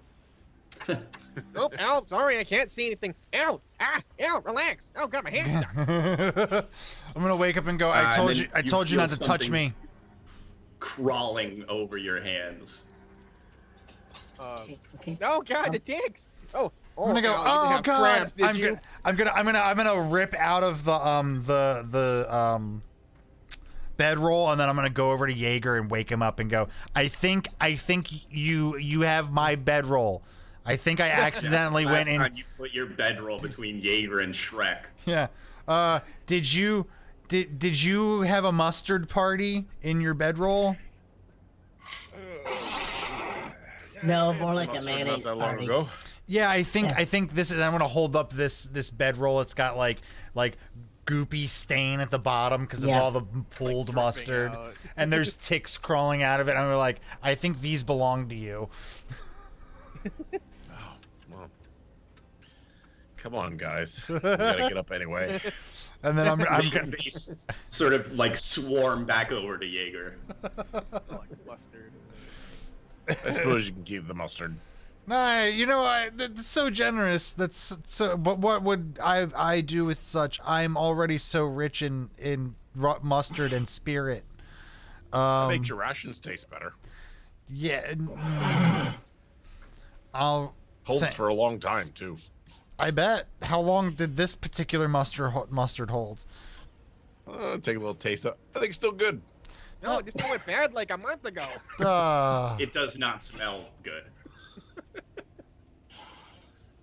Nope. Ow. Sorry, I can't see anything. Ow. Ah. Ow. Relax. Oh, got my hand stuck. I'm gonna wake up and go. I And told then you. I you told you feel not to touch something me. Crawling over your hands. Okay. Oh God, the ticks. Oh. I'm gonna go. God, you didn't Oh have God! cramps, did you? I'm gonna rip out of the bedroll, and then I'm gonna go over to Jaeger and wake him up and go. I think you have my bedroll. I think I accidentally Last went in. time you put your bedroll between Jaeger and Shrek. Yeah. Did you have a mustard party in your bedroll? No, more like a Mustard not mayonnaise that long party. ago. Yeah, I think this is. I'm gonna hold up this bedroll. It's got like goopy stain at the bottom because Yeah. of all the pooled dripping mustard, out. and there's ticks crawling out of it. And I'm like, I think these belong to you. Well, come on, guys. We gotta get up anyway. And then I'm gonna. They sort of like swarm back over to Jaeger. Like mustard. I suppose you can keep the mustard. Nah, you know, that's so generous. That's so. But what would I do with such? I'm already so rich in mustard and spirit. That makes your rations taste better. Yeah. I'll. Holds Th- for a long time too. I bet. How long did this particular mustard hold? Take a little taste. I think it's still good. No, it just went bad like a month ago. It does not smell good.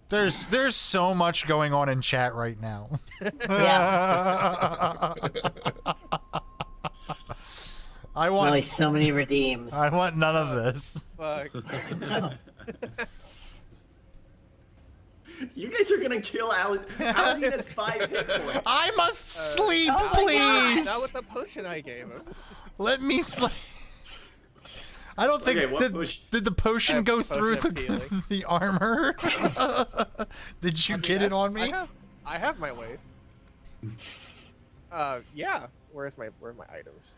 There's so much going on in chat right now. Yeah. I want. Only so many redeems. I want none of this. Fuck. You guys are gonna kill Aladdin has 5 hit points. I must sleep, oh my please. Not with the potion I gave him. Let me sleep. I don't think Okay, what did, potion? did the potion have go potion through of the, healing. the armor? Did you I mean, get it on me? I have my ways. Yeah. Where are my items?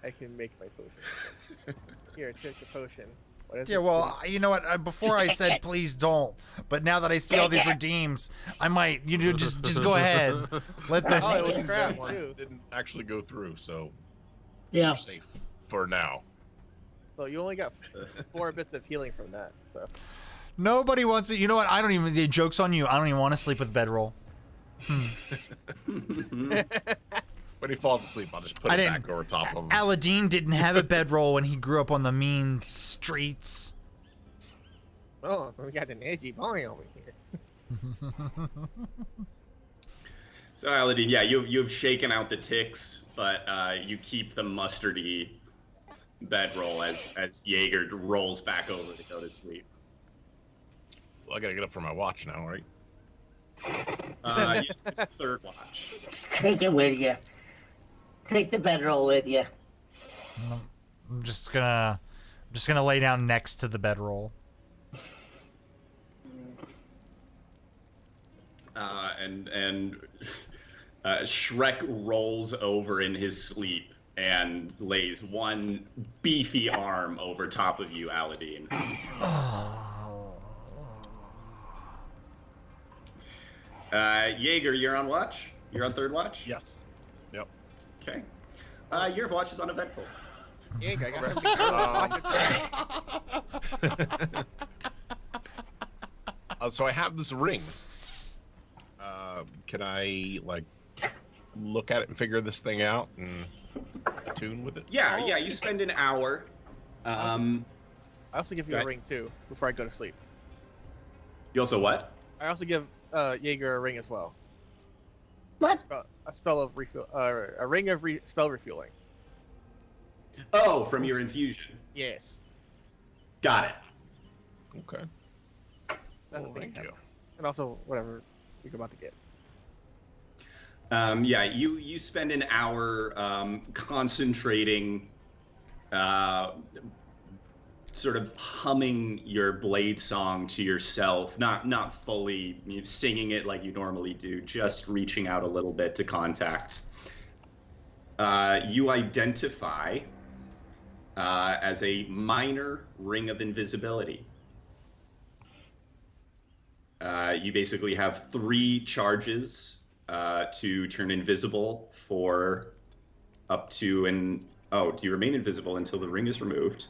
I can make my potion. Here, take the potion. What is Yeah, it? well, you know what? Before I said please don't, but now that I see all these redeems, I might. You know, just go ahead. Let the. Oh, it was crap That one too. didn't actually go through, so Yeah. you're safe for now. So you only got 4 bits of healing from that. So Nobody wants me. You know what? I don't even. The joke's on you. I don't even want to sleep with bedroll. When he falls asleep, I'll just put I it didn't- back over top of him. Aladdin didn't have a bedroll when he grew up on the mean streets. oh, we got an edgy boy over here. So Aladdin, yeah, you've shaken out the ticks, but you keep the mustardy bedroll as Jaeger rolls back over to go to sleep. Well, I gotta get up for my watch now, right? Yeah, it's 3rd watch. Take it with you. Take the bedroll with you. I'm just gonna lay down next to the bedroll. And Shrek rolls over in his sleep and lays one beefy arm over top of you, Aladdin. Jaeger, you're on watch? You're on 3rd watch? Yes. Yep. Okay. Your watch is uneventful. Yeah, I got something to So I have this ring. Can I like look at it and figure this thing out and attune with it? Yeah, yeah, you spend an hour. I also give you Right. a ring too before I go to sleep. You also what? I also give Jaeger a ring as well. What? A spell of refuel. A ring of spell refueling. Oh, from your infusion. Yes. Got it. Okay. That's Well, the thing. thank you. And also whatever you're about to get. Yeah, you spend an hour concentrating, sort of humming your blade song to yourself, not fully singing it like you normally do, just reaching out a little bit to contact. You identify as a minor ring of invisibility. You basically have 3 charges to turn invisible for up to an. Oh, do you remain invisible until the ring is removed?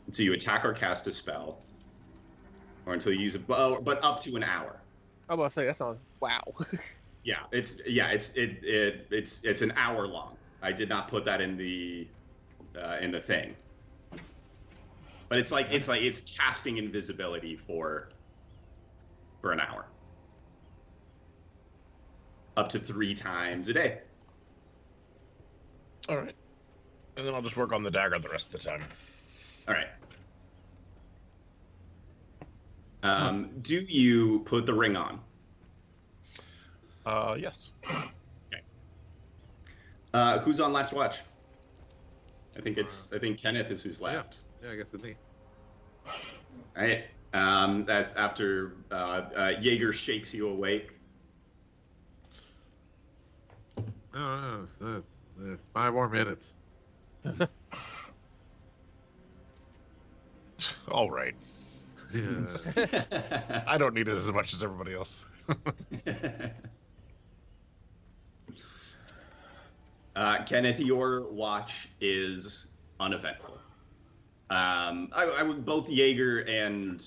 Until you attack or cast a spell, or until you use a. Oh, but up to an hour. I'm about to say that sounds wow. Yeah, it's an hour long. I did not put that in the thing. But it's casting invisibility for an hour. Up to 3 times a day. All right. And then I'll just work on the dagger the rest of the time. All right. Do you put the ring on? Yes. Okay. Who's on last watch? I think Kenneth is who's left. Yeah, I guess it's me. All right. That's after Jaeger shakes you awake. No, 5 more minutes. All right. Yeah. I don't need it as much as everybody else. Kenneth, your watch is uneventful. I would both Jaeger and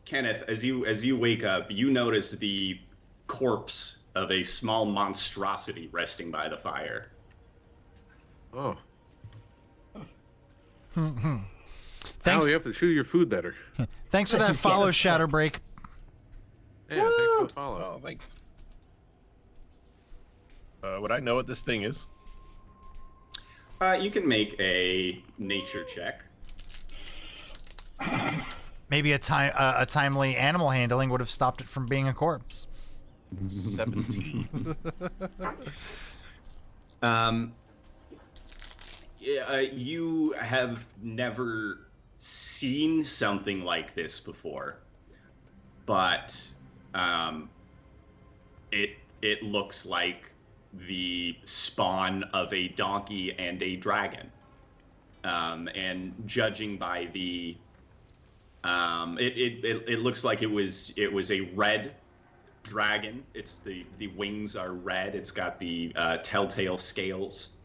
Kenneth, as you wake up, you notice the corpse of a small monstrosity resting by the fire. Oh. Thanks. Now you have to chew your food better. Thanks for that follow, Shadow Break. Yeah, thanks for the follow. Oh, thanks. Would I know what this thing is? You can make a nature check. Maybe a timely animal handling would have stopped it from being a corpse. 17. Yeah, you have never seen something like this before, but it looks like the spawn of a donkey and a dragon. And judging by the it looks like it was a red dragon. It's the wings are red. It's got the telltale scales.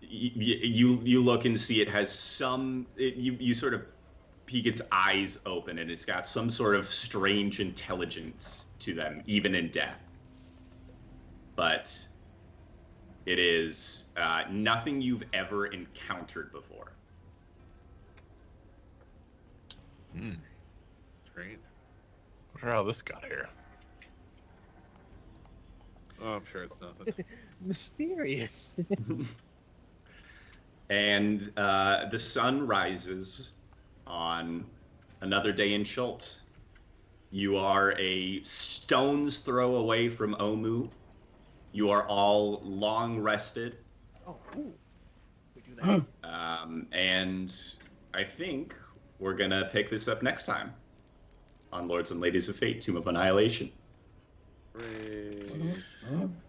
You look and see it has some. You sort of peek its eyes open, and it's got some sort of strange intelligence to them, even in death. But it is nothing you've ever encountered before. Great. I wonder how this got here. Oh, I'm sure it's nothing. Mysterious. And the sun rises on another day in Schultz. You are a stone's throw away from Omu. You are all long rested. Oh, ooh. We do that. And I think we're going to pick this up next time on Lords and Ladies of Fate, Tomb of Annihilation.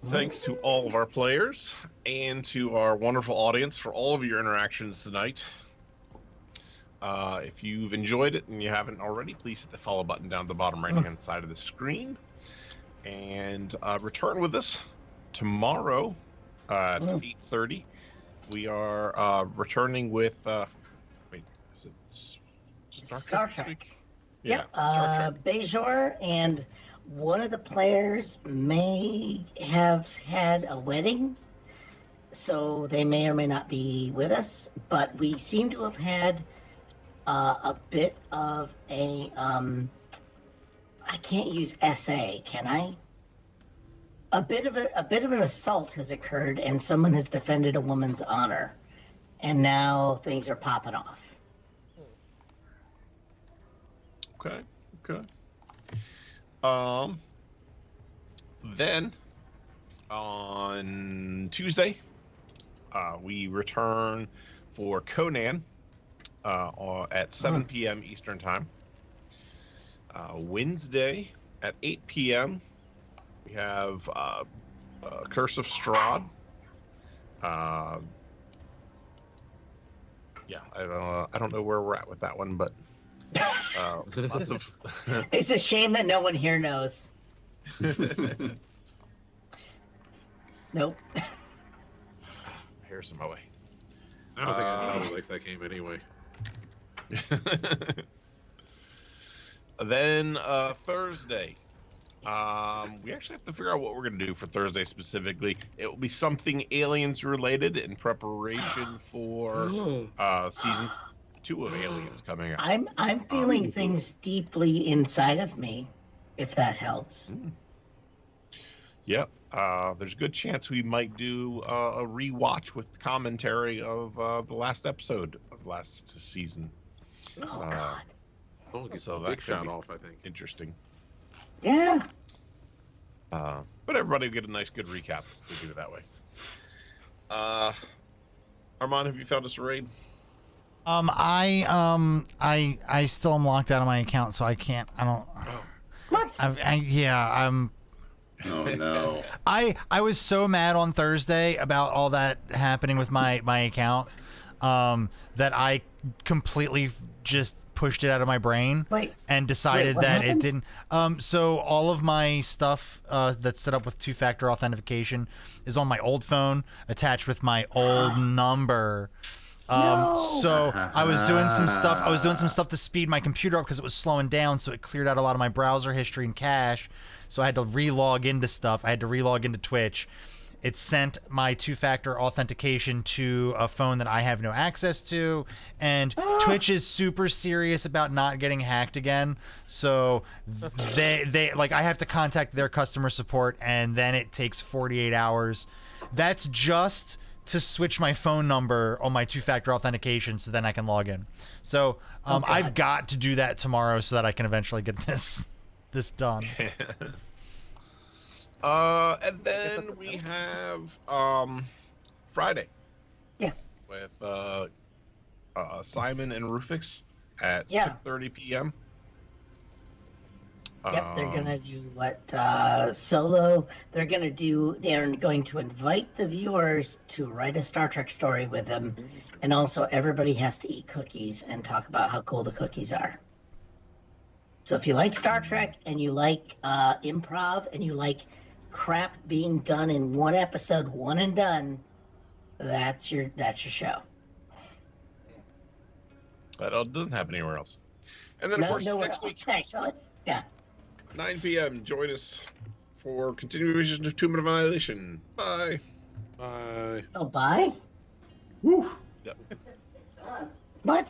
Thanks to all of our players and to our wonderful audience for all of your interactions tonight. If you've enjoyed it and you haven't already, please hit the follow button down at the bottom right-hand side of the screen. And return with us tomorrow at 8:30. We are returning with... wait, is it Star this Trek. week? Yep. Star Trek. Bajor and one of the players may have had a wedding, so they may or may not be with us. But we seem to have had a bit of a I can't use SA, can I? A bit of an assault has occurred, and someone has defended a woman's honor, and now things are popping off. Okay. Then on Tuesday, we return for Conan at 7 p.m. Eastern Time. Wednesday at 8 p.m. we have Curse of Strahd. Yeah, I don't know where we're at with that one, but Lots of. It's a shame that no one here knows. Nope. Here's my way. I don't think anybody likes that game anyway. Then Thursday. We actually have to figure out what we're gonna do for Thursday specifically. It will be something aliens related in preparation for season 2 of Aliens coming out. I'm feeling things deeply inside of me, if that helps. Yep. There's a good chance we might do a rewatch with commentary of the last episode of last season. Oh God. Someone gets So his that dick could shot be off, I think. Interesting. Yeah. But everybody will get a nice, good recap if we do it that way. Armand, have you found us a raid? I still am locked out of my account, so I can't. I don't. What? I'm. Oh no. I was so mad on Thursday about all that happening with my account, that I completely just pushed it out of my brain. Wait. And decided what that happened? it didn't. So all of my stuff that's set up with 2-factor authentication is on my old phone, attached with my old number. No. So I was doing some stuff. I was doing some stuff to speed my computer up because it was slowing down. So it cleared out a lot of my browser history and cache. So I had to re-log into stuff. I had to re-log into Twitch. It sent my 2-factor authentication to a phone that I have no access to, and Twitch is super serious about not getting hacked again. So they like I have to contact their customer support, and then it takes 48 hours. That's just to switch my phone number on my 2-factor authentication, so then I can log in. So I've got to do that tomorrow so that I can eventually get this done. And then we have Friday. Yeah. With Simon and Rufix at Yeah. 6:30 p.m. Yep, they're gonna do what solo. They're going to invite the viewers to write a Star Trek story with them, and also everybody has to eat cookies and talk about how cool the cookies are. So if you like Star Trek and you like improv and you like crap being done in one episode, one and done, that's your show. That doesn't happen anywhere else. And then, of No, course, nowhere next week, else, actually. Yeah. 9 p.m., join us for continuation of Tomb of Annihilation. Bye. Bye. Oh, bye. Yep. Done.